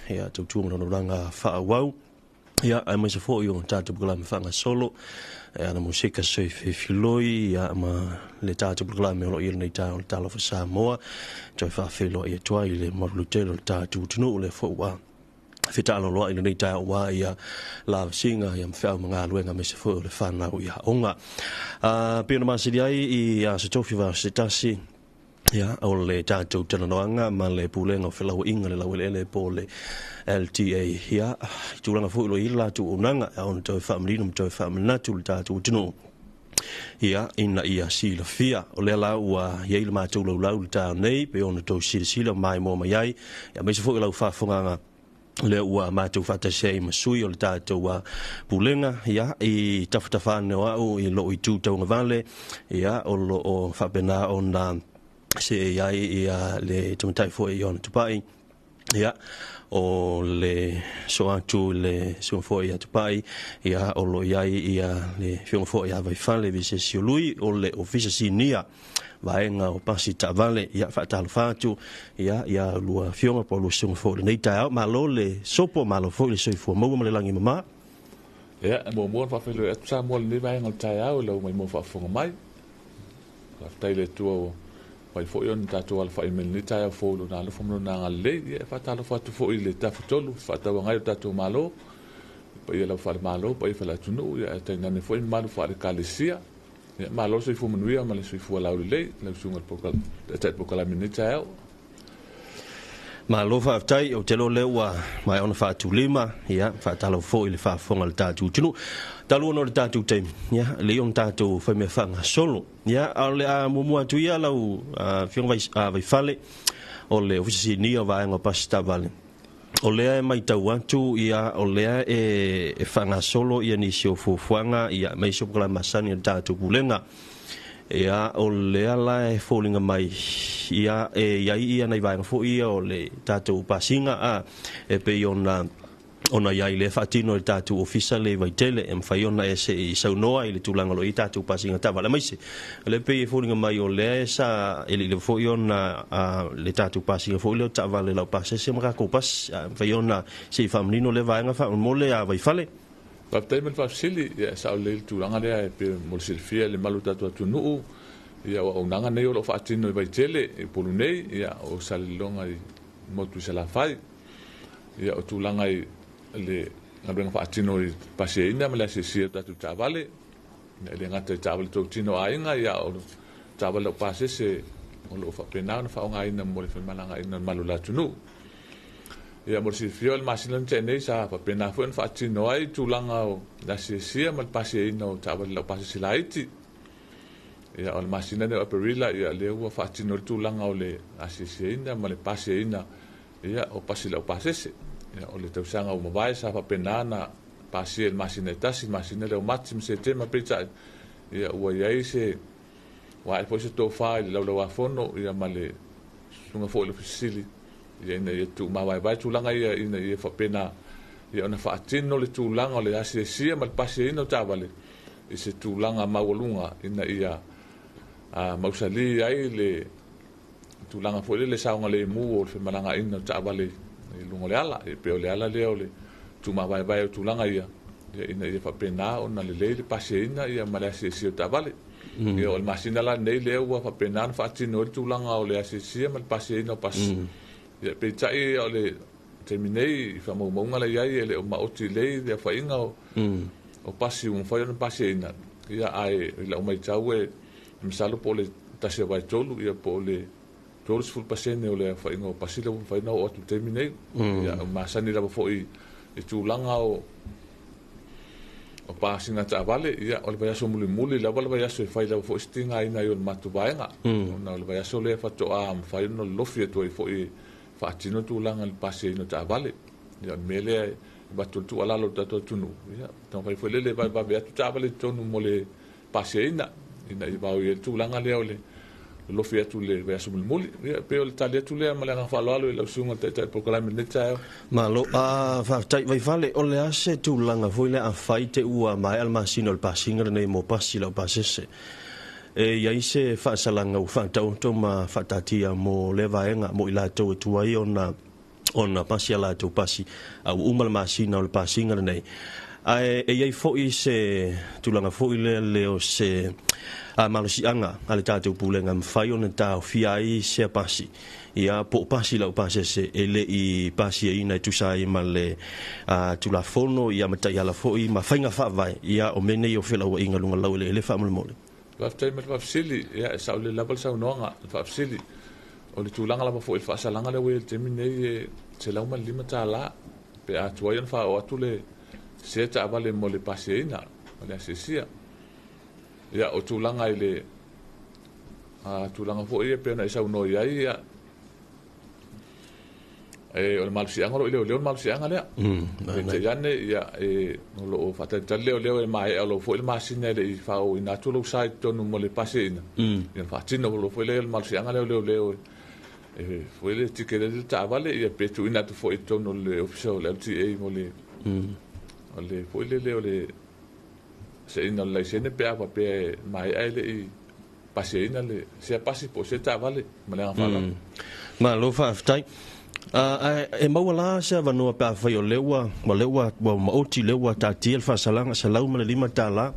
ya tu tu no ranga fa wau ya ai mai se fo yo tatu bugla me fanga solo ya na musika se filoi ya ma le tatu bugla me lo ir nei tau Talofa Samoa toi fa filo e toi le morlutelo tatu tunu le fo wa fita lo lo nei tau wa ya la singa ya mfa mga luenga me se fo le fana ya onga pina masidi ya se tofi va se tasi ya ole tatu tananoanga ma le pulenga felau inga le lawele po le LTA ya tulanga fu lo ila tu unanga on to family num to family tu tatu tino ya ina ia si la fia ole la wa ye le ma tu lo lau ta nei pe on to si la mai mo mai ya me se fu la fa funga le ua mātou whatasei masui o le tātou wa pulenga ia i tawhatawhane o au i lo i tūtaunga vale ia o lo o whapena o na se iai ia le tamatai fo i ona tupai ia o le so atu le so fo ia tupai ia o lo iai ia le fiong fo ia vai fale vise siului o le ofisa sinia vaenga o pasi tavale ia fatal fatu ia lua fionga po lo so fo nei tau ma lo le sopo ma lo fo le so fo mo le langi mama ia mo fa felo et sa mo le vaenga tau lo mo fa fo mai ka taile tu pai fo yon tatu al fa email ni tau fo lo na lo fo no na le ia fatal fatu fo ile ta fotolu fata ngai tatu malo pai la fa malo pai fa la tunu ia tanga ne fo malo fa kalisia ya malo so fu manuia ma le so fu la le la sunga pokal ta pokal minita malo fa tai o telo lewa mai ona fa tu lima ya fa talo fo ile fa fonga ta tu tunu talo no ta tu tem ya le on ta tu fa me fa solo ya ale a mumu atu ya la fiong vai fale o le ofisi ni va ngo pasta vale o lea e mai tau atu ia o lea e whanga solo ia ni sio fufuanga ia mai sio kala masani o tātu pulenga ia o lea la e fōlinga mai ia e ia nei vaenga fo ia o le tātu pasinga e pe ona ia le fatino le tātu ofisa le vai tele e mwhai ona e se i saunoa i le tūlanga lo i tātu pasinga tawa la maise le pe e fōlinga mai o lea e sa e le fo i ona le tātu pasinga fo i leo tawa le lau pase se maka koupas mwhai ona se i whamnino le vaenga wha on mole a vai fale Waptai man whafsili ia sa o le tūlanga lea e pe mole silfia le malu tātu atu nuu ia o unanga nei o lo whaatino i vai tele e polu nei ia o salilonga i motu se la whai ia o tūlanga i le ngabenga faatino i paseina ma le sia tatu tavale le ngata tavale to tino ainga ya o tavale pase se o lo fa pena na fa nga ina mo le fa malanga ina malula tunu ya mo si fiol masilan tene sa fa pena fo faatino ai tulanga o la sia ma paseina o tavale lo pase silaiti ya o masina de operilla ya le o faatino tulanga o le asisiina ma le paseina ya o pasila o pasese o le tausanga o mawai sa fa penana pasi el masina tasi masina le o matim se tema pizza ia ua ia se wa e poise to fa le lo fono ia male sunga fo le fisili ia ina ia tu mawai vai tu langa ia ina ia fa pena ia ona fa atino le tu langa le asia mal pasi ina tavale i se tu langa mawalunga ina ia mausali ai le tu langa fo le saunga le mu o fe malanga ina tavale lungo le ala e pe le ala le ole tu ma vai tu langa ia ina ia fa pena ona le paseina ia malasi si ta vale ia o masina la nei le wa fa pena fa tino tu langa o le asi mal paseina pas ia pe tai o le terminei fa mo la ia le o ma oti le ia fa inga o pasi un fa on paseina ia ai la o mai tawe msalo po le tasi vai tolu ia po le todos full pasene o le fa ingo pasila o fa o tu terminei ya masani la fo i tu langa o pasinga ta vale ya o le vai so muli la vai so fa la fo stinga ina yo matu vaenga na le vai so le fa to am fa no lofi to fo i fa tino tu langa le pasino ta vale ya mele batu tu ala lo to tunu ya ton fa fo le vai va tu ta vale tonu mole pasina ina i va o tu langa le ole lo fia tu le ve asumul muli pe o talia tu le malanga fa lo le sunga te programa neta ma lo fa tai vai fale o le ase tu langa foi le a faite ua mai al masino al pasinga nei mo pasila pasese ia ise whaasalanga u whaatau ma whaatatia mo le vaenga mo ila tau tuai ona pasi ala tau pasi au umal masina o le pasinga nei. Ai iai foi se tulanga foi leo se malosianga ale tātou pulenga mwhai ona tau fiai se pasi. Ia po pasi lau pasi se ele I pasi e ina tusai ma le tulafono ia matai ala foi ma whainga whaavai ia o mene I o whila ua inga lunga lau ele whaamole. Waftai ma wafsili, ia sa le labal sa unoanga, wafsili. O le tūlanga lama fo il whaasalanga le wei te minei te lauma lima tā la. Pe a tuaian wha o atu le se ta avale mo le pasi e ina, o le asesia. Ia o tūlanga I le tūlanga fo ia pe na isa uno ia ia. O le malusianga lo leo malusianga lea. Te iane ia o lo whata leo e mai o lo fo il masina le I whao ina tulo sai tonu mo le pasi ina. Ia whatina o lo fo il malusianga leo foi le tikele le tavale ia petu ina tu foi tono le official LTA mo le ole foi le se ina la sene pe apa pe mai ele I passe ina le se passi po se tavale ma le fala ma lo fa ftai e mau la se va no pa fa yo lewa ma oti lewa ta tiel fa salanga salau ma le lima tala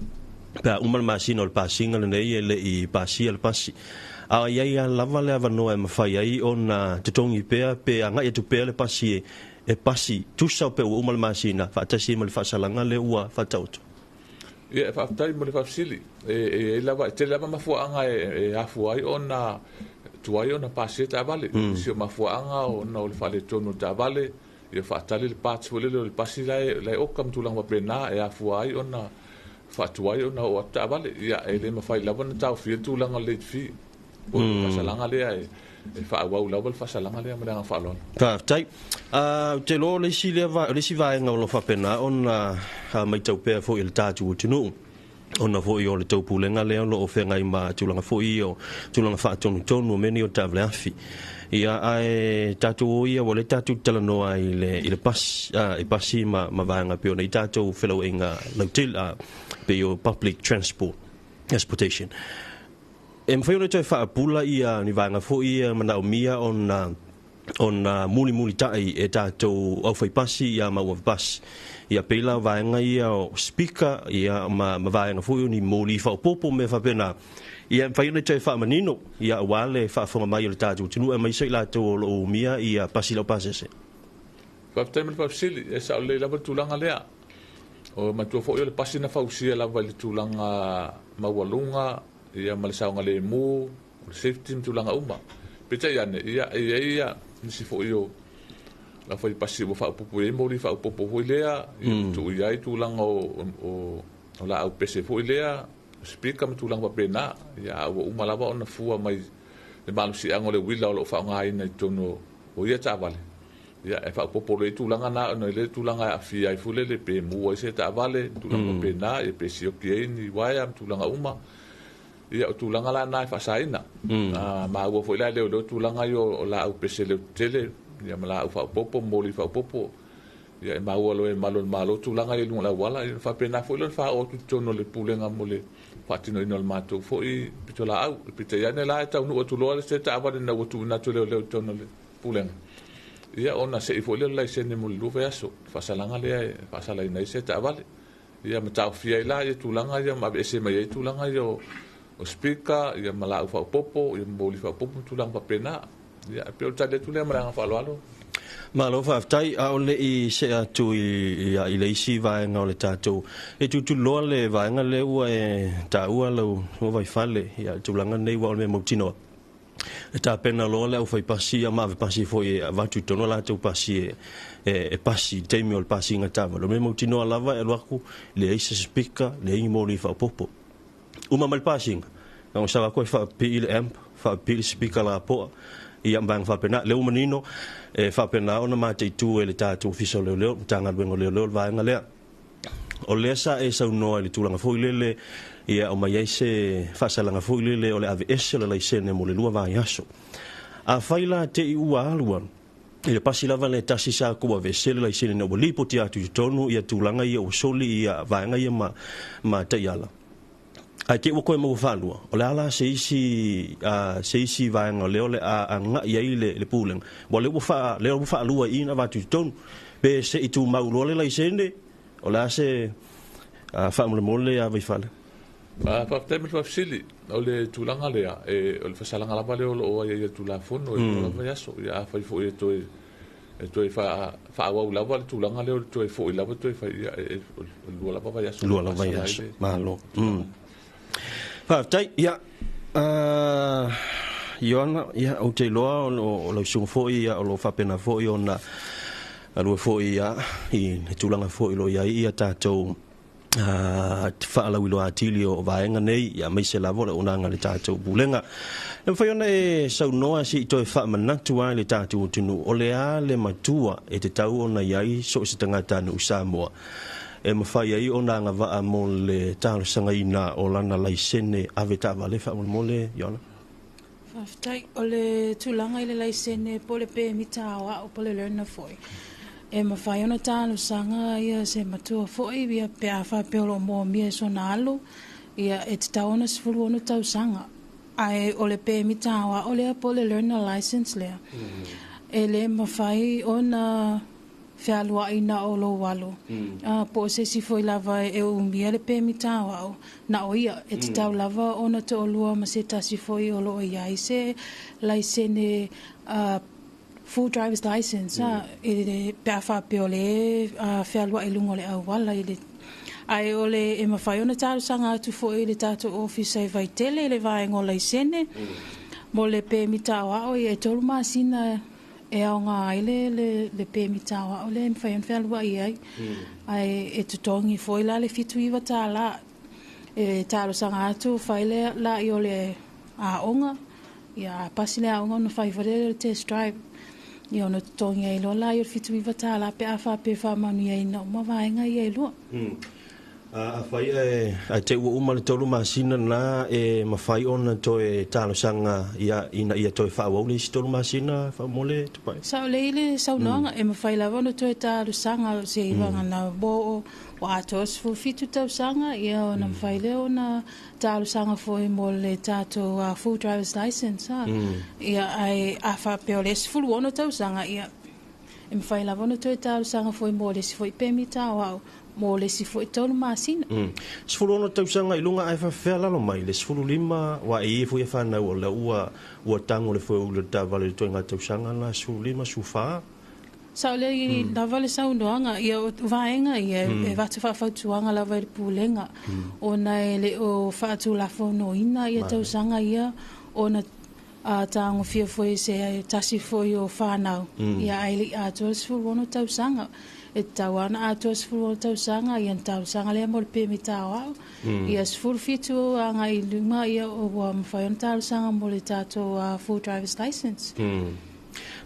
pa umal masino le passinga le nei ele I passi al passi ia lava le avanoa e mawhai ai o na te tongi pea pe anga e tu pea le pasi e pasi tusau pe ua umal masina whaatasi ma le whaasalanga le ua whaatautu. Ia e whaatai mo le whaafsili te lava mafuanga e afu ai o na tuai o na pasi e ta vale si o mafuanga o na o le whale tonu ta vale ia whaatali le pātu le le pasi lai oka mtulanga pena e afu ai o na whaatuai o na o ta vale ia e le mawhai lava na tau fia tulanga le fi fasalanga lea e whaawau lau fasalanga lea mreanga whaalon. Tai, te lo le si vaenga o lo whapena ona mai tau pēr fo I le tātu o tunu. Ona fo I o le tau pulenga lea lo o whenga I ma tūlanga fo I o tūlanga whaatonu tonu o meni o tāwle afi. Ia ai tātu o ia o le tātu talanoa I le pasi ma vaenga peo na I tātu whelau inga lautil pe o public transportation. E mwhai toi whaapula ia ni vanga fo ia mana o mia on muli tai e tātou au whai pasi ia maua pasi. Ia peila vaenga ia o speaker ia ma vaenga fo ni muli whaopopo me whapena. Ia mwhai toi whaamanino ia wale whaafonga mai o le tātou tinu e mai sei lātou o mia ia pasi lau pasese. Whaptaimana whaapsili e sa o le lava tūlanga lea. O matua fo ia le pasi na whausia lava le tūlanga maualunga ia malesauga le mu o safety tulanga uma peta iane ia nisi fo io la foi pasi mo fa popo e mo ri fa popo foi lea tu ia tulanga o la au pese foi lea speaker mo tulanga pena ia o uma lava ona fua mai le malusi ango le wila o fa nga ina tono o ia tavale ia e fa popo le tulanga na no le tulanga afi ai fule le pe mu o se tavale tulanga pena e pesi o ke ni waya tulanga uma ia o tūlanga la nai whasaina. Ma ua fo ila leo tūlanga yo la au pese leo tele, ia ma la au whaupopo, mōli whaupopo. Ia e ma ua loe malo tūlanga i lunga la wala, ia whapena fo ila wha o tutono le pūlenga mo le whatino ino le mātou fo I pito la au. Pita iane la e tau nua tuloa le se ta awale na watu natu leo tono le pūlenga. Ia ona se I fo ila lai sene mo le luwe aso, whasalanga lea e whasala ina I se ta awale. Ia ma tau fia ila ia tūlanga ia ma ese mai tūlanga ia o speaker ia mala ufa popo ia mboli fa popo tulang pa pena ia pe o tade tu le mara fa lo ma lo fa tai a ole I se atu I le isi va nga le tato e tu lo le va nga le u e ta u lo vai fale ia tu langa nei wa me motino e ta pena lo le u fa pasi ma va pasi fo e va tu tono la tu pasi e pasi temi o pasi nga ta lo me motino la va e lo ku le isi speaker le I mo li fa popo uma mal passing ang sa ko fa pil amp fa pil speaker la po ia bang fa pena le umanino e fa pena ona mate tu ele tatu official le tanga bengo le va nga le o le sa e sa no ele tulanga fo ile ia o mai se fa salanga fo ile o le ave esela le sene mo le lua va yaso a faila te I ua aluan ile pasi lava le tasi sa ko ave sele le sene no lipo ti atu tonu ia tulanga ia o soli ia va nga ia ma te yala ai ke ko mo falua o le ala se isi va nga le ole a nga ye le pulen bo le fa lua ina va tu ton pe se itu mau lo le laisene o la se fa mo le a vai fale pa te me fa sili o le tulanga le o le fasalanga la vale o ia tu la fon o la va yaso ya fa fo e to fa wa la va tu langa le to fo la va to fa lo la va yaso lo la va yaso malo fa tai ya yona ya o te loa o lo sung fo ia o lo fa pena fo ona lo fo ia I tu langa fo lo ia tatou fa la wilo atili o vaenga nei ya mai se lavo le unanga le tatou bulenga e fa yona e sau noa si to fa manatu ai le tatou tunu o le a le matua e te tau ona iai so se tangata no Samoa e mafai ai ona nga va mo le talo sanga ina o lana laisene ave ta vale fa mo le yona faftai o le tulanga ile laisene po le pe mitawa o po le learner foi e mawhai ona tālu sanga ia se matua foi ia pe a wha peolo mo mia so nalo ia e te taona se fulu ono tau sanga ai o le pe mitawa o le po le learner license lea e le mawhai ona whialua ina o lo walo po se si foi lava e umia le pe mitawa o na o ia e te tau lava ona te olua ma se tasi foi o lo ia i se laisene full driver's license e pe a wha pe o le whialua i lungo le au wala i le ai o le e mawhai ona tāru sanga atu fo i le tātou office ai vai tele le vai ngola i sene mo le pe mitawa o i e tolu masina e au ngā aile le pe mitawa o le mwhai on whialua i ai e tutongi fo i la le fitu iwa tā la e tāru sanga atu whai le la i o le a onga ia pasi le a onga no whai vare le test drive ia ona tutongi ai lo la i o le fitu iwa tā la pe a wha pe wha manu i na ma vaenga i ai lua a fai ai te ua uma le tolu masina na e mawhai ona to e talo sanga ia to e whaawau le isi tolu masina whaamole te pai sao le ile sao noanga e mawhai lava ona to e talo sanga se iwanga na bo o atos fu fitu tau sanga ia ona mawhai le ona talo sanga fo e mo le tato full driver's license ia ai a wha peo le si fulu ona tau sanga ia e mawhai lava ona to e talo sanga fo e mo le si fo i pemita wau mo le si foi tolu masina sfulu ona tausanga I lunga ai fa fela mai le sfulu lima wa e foi fa na o le ua tango le foi o le tavale to nga tausanga na sfulu lima sufa sa le la vale sa undoanga ia vaenga ia e vatu fa fautuanga la vai pulenga ona le o fatu la fono ina ia tausanga ia ona a tango fia foi se tasi foi o fanau ia ai a tos fu ono tausanga e tawana a tos fu tausanga ia tausanga le mo pe mitawa ia sfur fitu anga I luma ia o wa mfai tausanga mo le tato full driver's license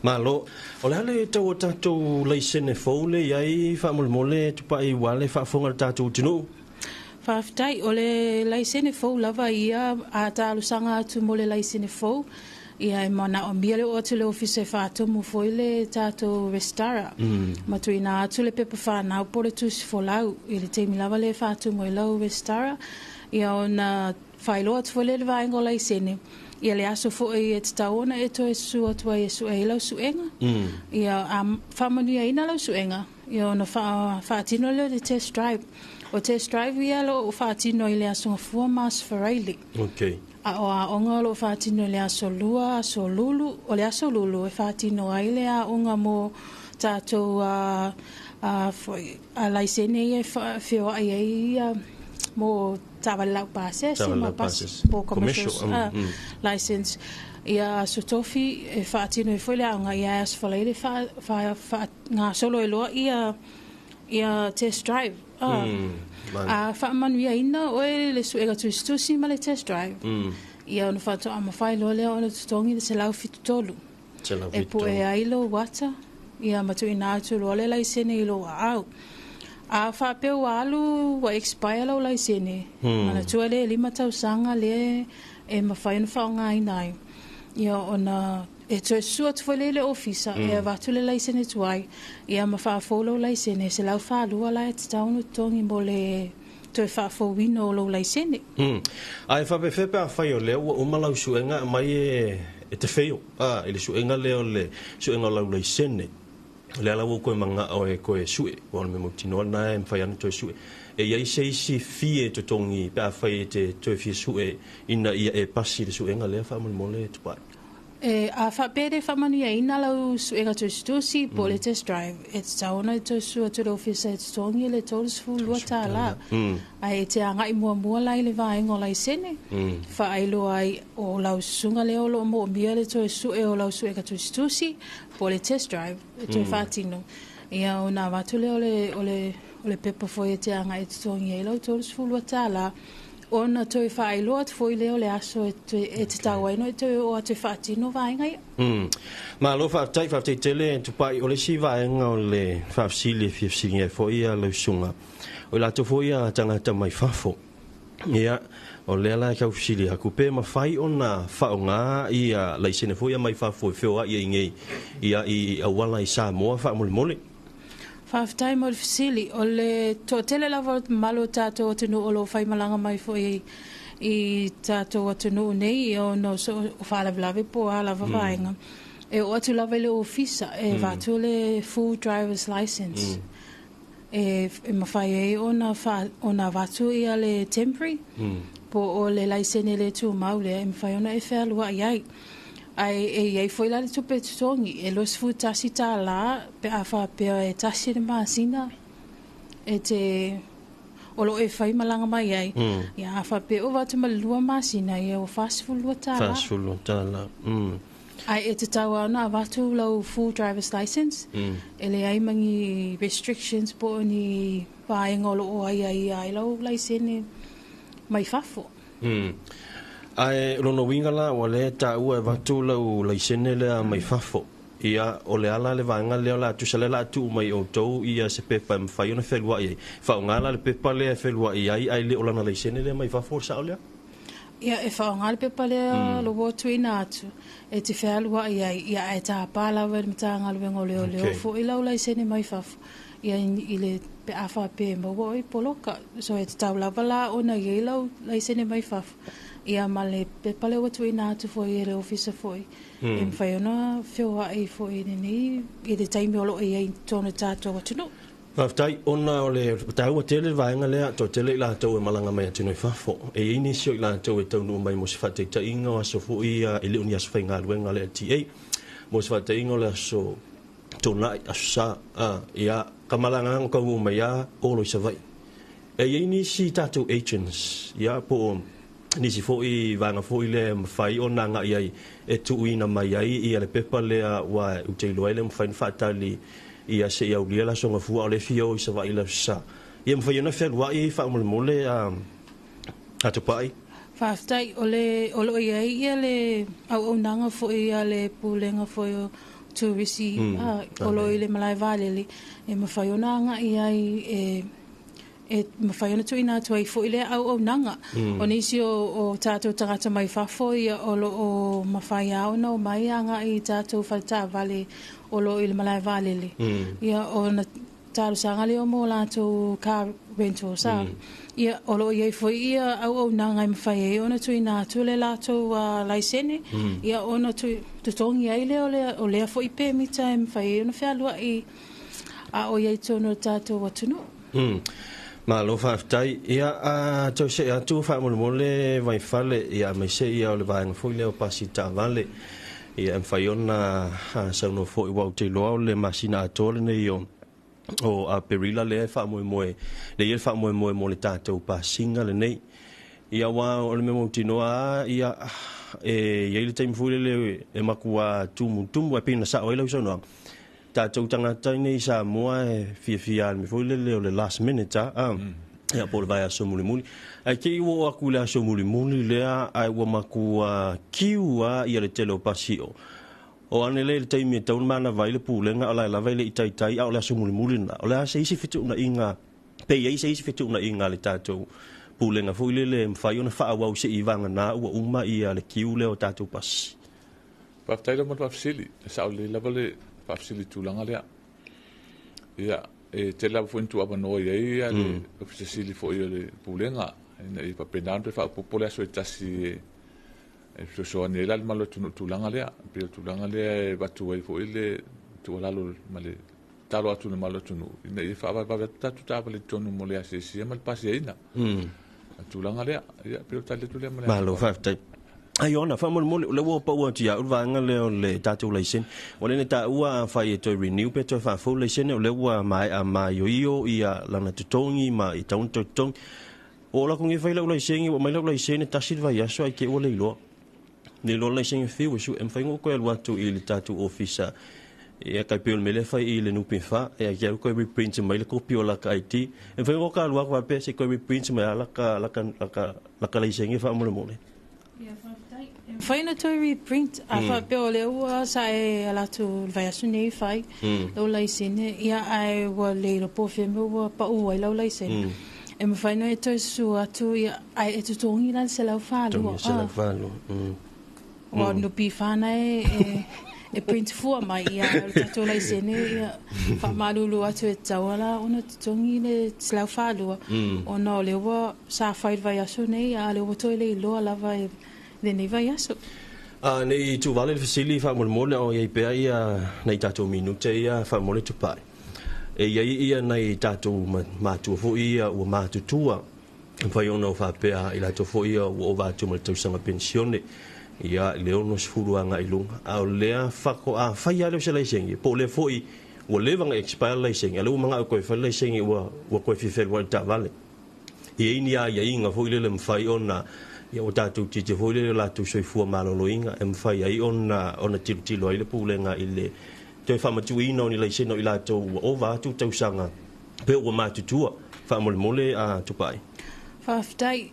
malo o le ale tau tato license fole ia fa mole tupai wale fa fonga tato tinu Whaftai, o le laisene fau lava ia a tālu sanga atu mo le laisene fau. Ia e mana o mia le o atu le ofise whātu mo foi le tātou restara. Matui nā atu le pepa whānau pore tusi folau. I le teimi lava le whātu mo I lau restara. Ia o na whailo atu foi le vaengo laisene. Ia le aso fo e te taona e to e su atu e su e lau suenga. Ia whamanu ia ina lau suenga. Ia o na whaatino le test drive. O test drive ia lo o whaatino I le aso ngafua mas wharaili. Okay. O a onga lo whaatino le aso lua, aso lulu. O le aso lulu e whaatino ai le a onga mo tātou a laisene e whio ai ai mo tāwale lau pāses. Tāwale lau pāses. Po commercial license. Ia so tofi e whaatino e whoi le aonga ia aso whalaile ngā solo e loa ia test drive. A whaamanu ia ina oe le suega tuistusi ma le test drive. Ia ona whaato ama whai loa lea ona tutongi le se lau fitu tolu. E po e ailo wata. Ia matu ina atu loa le laisene I lo au. A whaapeo alu wa expire lau laisene. Mana tua le 5 tausanga le e mawhai ona whaonga inai. Ia ona e to sua tu le ofisa e vatu le laisene tuai ia ma fa follow laisene se lau fa lua la te taunu tongi mo le toi whaafowino o lo laisene. Ai whapewhepe a whai o leo o malau suenga mai e te wheo. Ele suenga leo le suenga lau laisene. Le ala wo koe manga o e koe sue. Wana me mutinoa na e mwhai anu toi sue. E iai se isi fie to tongi pe a whai te toi fie sue ina ia e pasi le suenga lea whamoni mole tupai. A whapere whamani e ina lau suenga toi stusi po le test drive. E te taona toi sua to le ofisa e te tongi le tolus fu lua tā la. Ai e te angai mua lai le vaenga o lai sene. Whaelo ai o lau sunga leo lo mo mia le toi sue o lau suenga toi stusi po le test drive. E toi whatino. Ia o nā watu leo le pepa foi e te angai e te tongi e lau tolus fu lua tā la. Ona toi whaelo at foi leo le aso e te tawaino e toi o atu whaatino vaenga ia. Ma lo whaatai tele tupai o le si vaenga o le whaafsili fiafsili e foi a lau sunga. O la to foi a tangata mai whafo. Ia o le ala kau fsili a kupe ma whai o na whaonga i a laisene foi a mai whafo e whioa i ngei ia i awala i Samoa whaamole mole. Whaftai mo le fisili, o le to tele lava malo tātou atunu o lo whai malanga mai fo i tātou atunu nei o no so o whaalavilavi po a lava vaenga. E o atu lava le ofisa e vātu le full driver's license. E mawhai e o na vātu ia le temporary po o le laisene le tu maule e mawhai ona e whea lua iai. Ai foi lá de tupe tongi e los fu tasi ta la pe a fa pe e tasi de masina e te o lo e fai malanga mai ai ia fa pe o va te malua masina e o fast food lua ta la ai e te tawa na va tu lo full driver's license ele ai mangi restrictions po ni vai ngolo o ai lo license mai fafo Ai rono winga la o le ta ua vatu lau laisene le mai fafo ia o le ala le vanga le la tu sala la tu mai o tou ia se pepa mfai ona felua ia fa ngala le pepa le felua ia ai le olana laisene le mai fafo sa ole ia e fa ngala pepa le lo wotu ina atu e te felua ia e ta pala ver mta ngala vengo le fo ila laisene mai fafo ia ile pe afa pe mo i poloka so e te taula vala ona ia ila laisene mai fafo ia male pe pale watu ina atu foi e le ofisa foi e mwhai ona whioa e foi ni i te taimi olo e ai tōna tātua watu no. Whaftai, ona o le taua tele vaenga lea, tō tele i la tau e malanga mai atu noi whafo. E ini sio i la tau e taunu mai mo se whate ta inga o aso foi e le uni aso whai ngā luenga le TA. Mo se whate inga o le aso tōnai aso sa, ia kamalanga o kau mai a olo i savai. E ini si tātou agents, ia po nisi foi vanga foi le mafai ona nga ia e tuina mai ai ia le pepa le wa utelo ele mafai fatali ia se ia ulia la songa fu ale fio se va ila sa ia mafai na fel wa i fa mole a to pai faftai ole ia le au nanga foi ia le pulenga foi tourisi olo ile malai vale e mafai ona nga ia e mawhai ana tu ina tu ai fo ile au nanga. O nisi o tātou tangata mai whafo ia o mawhai au na o mai anga i tātou whaita vale o lo ile malai vale le. Ia o na tāru sanga leo mo lātou car rental sa. Ia o lo iei fo ia au nanga i mawhai e ona tu ina tu le lātou laisene. Ia ona tu tongi ai leo o lea fo i pe mita i mawhai e ona whea lua i a o iei tono tātou watunu. Ma lo whaftai, ia tau se a tu whamole vai whale, ia mai se ia o le vaenga fui leo pasi ta vale, ia mwhai ona sauno fo i wau te loa o le masina atole nei o a perila le whamoe le ia whamoe mo le tātou pasinga le nei. Ia wā o le memo tinoa, ia le taimi fui le e makua tumu e pina sa o ilau saunoa. Tātou tangata nei Samoa e fia me foi le last minute ia por vai aso muli ai ke wo aku le aso muli lea ai wa maku kiua ia le telo pasio o ane le taimi tau mana vai le pulenga ala la vai le itai au le aso muli na o le se isi fitu na inga pe ia se isi fitu na inga le tātou pulenga foi le mfai ona fa wa se ivanga na wa uma ia le kiu le o tātou pas pa tailo mo pa fsili sa le la vale Papsili tulanga lea. Ia, te la fo intu aba no ia le ofisa sili fo ia le pulenga ina I pa penando fa popole so tasi e so ne la malo tu langa le pe tu langa le ba tu fo ile tu la lo male talo atu na malo tu ina I fa ba ta tu ta le tonu mo le asisi mal pasi ina tu langa le ia pe ta le tu le malo fa ta ai ona fa mo le wo pa wo tia u va nga le tatu le sin o le ta ua fa I to renew pe to fa full le sin le ua mai a mai yo ia la na tutongi ma I tong tong o la kung I fa le sin o mai le sin ta sit va ya so ai ke o le lo ni lo le sin fi wo su em fa ngo ko le tu I le tatu officer ia kai pe me le fa I le nu pe fa ia ya ko reprint mai le copy o la ka IT em fa ngo ka lo wa pe se ko reprint mai la ka le sin fa mo le mo le Faina to reprint a fa pe o le ua sa e ala tu vai asu nei fai lo lai sine ia ai wa le lo po fe mo wa pa u ai lo lai sine e me faina e to su atu ia ai e tu tongi la se la fa lo wa no pi fa na e print fu mai ia to lai sine ia fa malulu atu e tawala ona tu tongi le se la fa lo ona le wa sa fa vai asu nei a le wa to le lo la vai Nei vai aso. Nei tu vale fasili fa mo mo o ia pe ia nei tato minute ia fa mo le tu pai. E ia nei tato ma tu fo ia o ma tu tua. Fa yo no fa pe ia to fo ia o va tu mo tu sanga pensione. Ia le ono sfulu anga ilunga. A le fa ko a fa ia le sele sengi. Po le fo I o le vanga expire le sengi. Ale manga ko fa le sengi o ko fi fel wa ta vale. Ia ia inga fo ile le mfai ona ia o tatu tite foi le la tu soi fu malolo inga em fai ai ona tilo ile pulenga ile te fa matu ino ni le sino ila to o va tu tau sanga pe o ma tu tua fa mole a tu pai fa ftai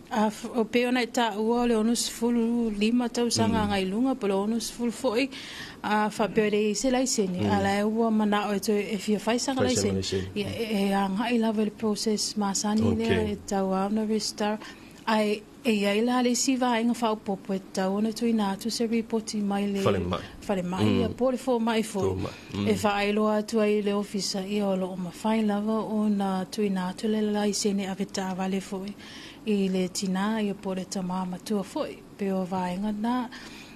o pe ona ta o le onus fulu lima tau sanga ngai lunga po onus ful foi a fa pe re se lai sini ala o mana o to e fi fai sanga lai sini e anga I love the process masani le ta wa no restar ai ia la le si va inga fa popo ta ona tu ina tu se report mai le fale mai por fo mai fo e fa ai lo atu ai le officer I o lo ma fai lava ona tu ina tu le la isene aveta vale fo I le tina I por ta mama tu fo pe o va inga na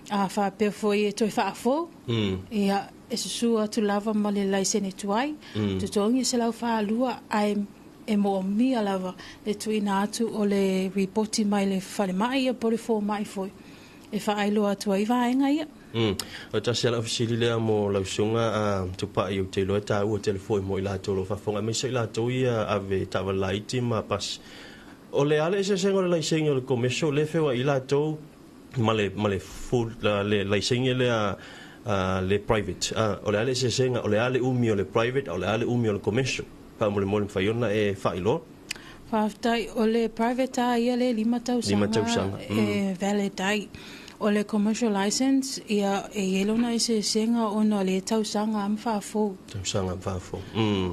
a fa pe fo I to fa fo ia e su atu lava ma le la isene tu ai tu tongi se la fa lua ai e mo mi alava le tuina atu o le reporti mai le fale mai po le fo mai foi e fa ai lo atu ai vaenga ia o ta sela ofisili le mo la sunga a tu pa I te lo ta o telefone mo ila to lo fa fonga me se la to ia ave ta valaiti ma pas o le ale se sengo le sengo le commercial le fe wa ila to male full le sengo le private o le ale se senga o le ale umi o le private o le ale umi o le commercial pa mo le fai ona e fai lo fa tai o le private ia le 5,000 e validai o le commercial license ia e yelona ise senga ona le tausanga am fa fo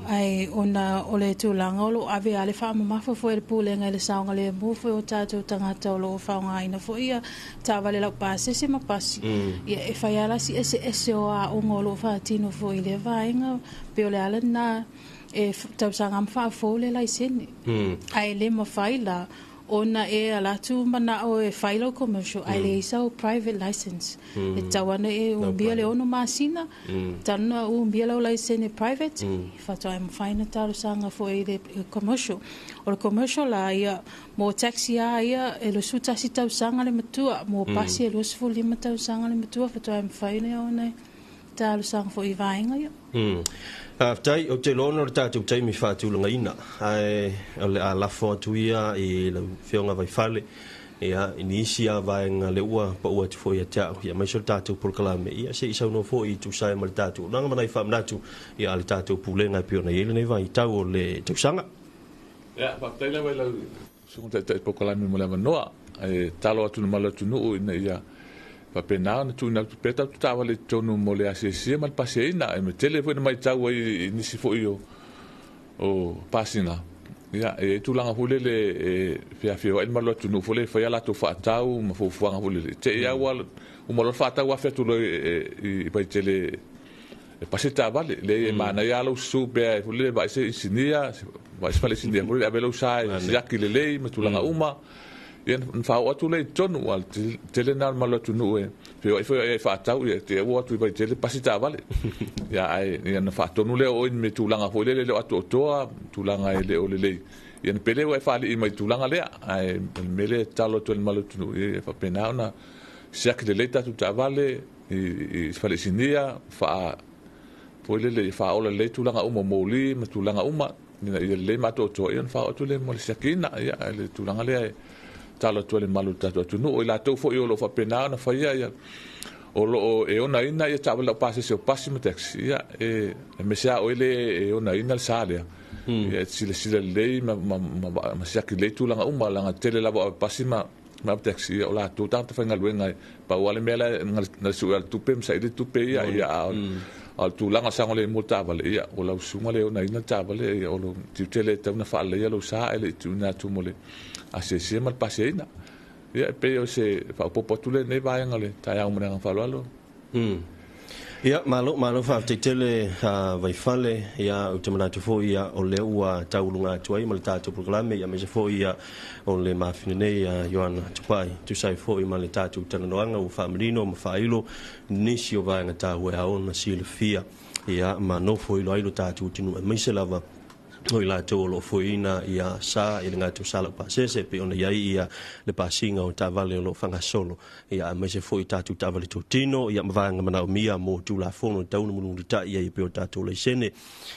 ai ona o le tulanga lo ave ale fa ma fa fo le pulenga le saunga le mo fo tato tangata lo fa nga ina fo ia ta vale la passe se ma passi ia e fa ia la si ese o a ngolo fa tino fo ile vainga pe o le ala na e tausanga am fa fo le lai sene ai le ma faila ona e ala tu mana o e failo commercial ai le isa o private license e tawana e umbia le ono masina tana umbia le license private fa to am fine tausanga fo e commercial o commercial la ia mo taxi ia e lo suta si tausanga le matua mo pasi e lo sfo lima tausanga le matua fa to am fine ona tausanga fo I vainga ia tai o te lono ta tu tai mi fatu lunga ina ai a la foto ia I le fionga vai fale ia inisia vai nga le ua pa ua tu foi ta ia mai sol tatu por kala me ia se isa no foi tu sai mal tatu nanga mai fam natu ia al tatu pulenga pio na ile nei vai tau le tu sanga ia pa tai le vai la so te por kala me mo la noa e talo atu no tu no ina ia pa pena na tu na peta tu tava le tonu mo le asesia mal paseina e me telefone mai tau ai nisi fo io o pasina ia e tu langa hule le fia fia el malo tu no fole fa la to fa tau ma fo fuanga hule te ia wal o malo fa tau fa tu le i pa tele pasita vale le mana ya lo super le vai se sinia vai se sinia le abelo sai yaki le matulanga uma yen fa o tu le tonu al tele na malo tu no e fe fa tau e te o tu vai tele pasita vale ya ai yen fa tonu le o me tulanga fo le atu toa tulanga le o le yen pele o fa le mai tulanga le ai mele talo tu malo tu e fa pena na yaki le ta tu vale i fa le sinia fa po le fa ola le tulanga uma moli ma tulanga uma ni le ma to yen fa o tu le mo sakina ya le tulanga le talo tu le malu tatu tu no ila to fo yo lo fa pena na fa ya o lo e ona ina ya tabla pase se pasi ma taxi ya e me sa o le e ona ina sale ya sile le ma saki le tulanga uma langa tele la pasi ma taxi o la to tanta fa ngaluenga pa wale mela na su al tupe sa ile tupe ya al tulanga sangole multa vale ya o la sunga le ona ina tabale ya o lo tele ta na fa le ya lo sa ele tu na tu mole se mal paseina ya pe o se fa popotule ne vai ngale ta ya umana fa lo ya malo fa tele vai fale ya utamana tu fo ya o le ua taulunga tuai mal ta tu programe ya me se fo ya o le mafine ya Joana tupai tu sai fo i mal ta tu tananga u familino ma failo nisi o vai ngata we a ona silfia ya ma no fo i lo ai lo ta tu tinu me se lava o ila to lo foina ia sa i nga tu sala pa se pe ona ia ia le pasinga o tavale lo fanga solo ia me se foi tatu tavale to tino ia mvanga mana mia mo tu la fono tau no mundu ta ia pe o tatu le sene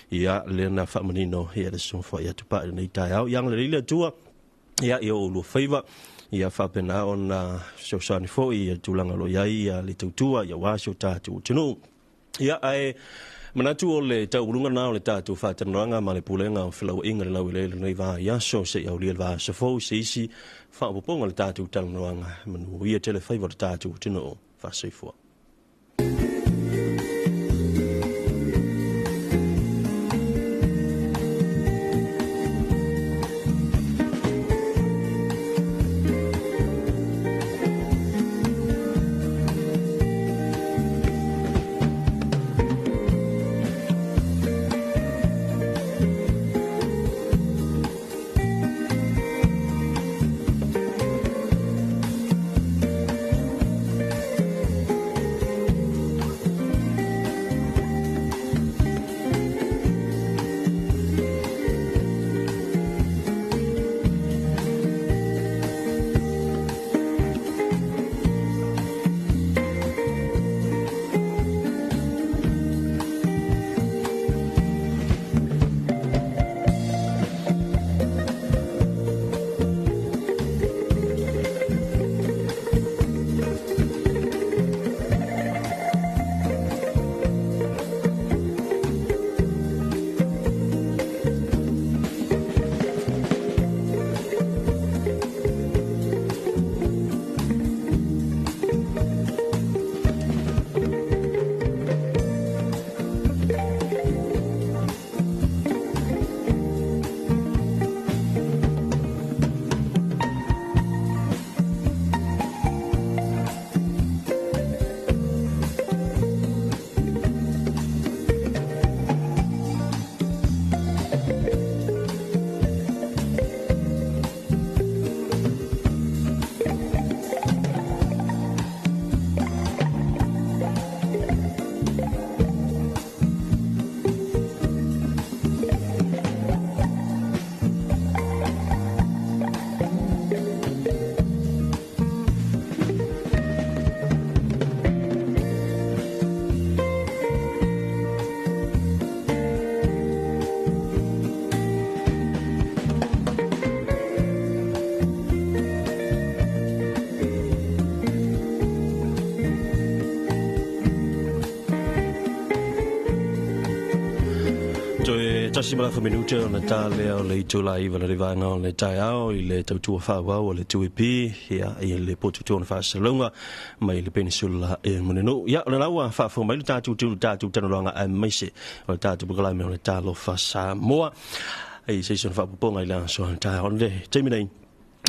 ia le na fa menino ia le son foi tu pa nei ta ia le ile tua ia o lo favor ia fa pena ona so sani foi ia tu langa lo ia le tutua ia wa so tatu tino ia ai manatu o le taurunga na o le tatu whatananga ma le pulenga o whilau inga le lau le nei wā yaso se au lia wā sa fau se isi whaapoponga le tatu tananoanga manu ia tele whaiva le tatu tino o whaseifua. Tasi mala minute o na tale o le itula iwa le rivanga o le tai ao i le tautua whawau o le tuipi ia i le potutua na whasalonga mai le peninsula e moneno. Ia o le laua whawhau mai le tātu tanolanga a maise o le tātu bukalai me o le Talofa Samoa. Ei seison whapuponga i la so tai o le teimi nei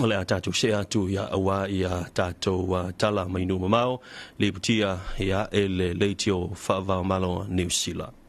o le a tātou se atu ia awa ia tātou tala mainu mamao, le putia ia e le leiti o whaavao malo New Zealand.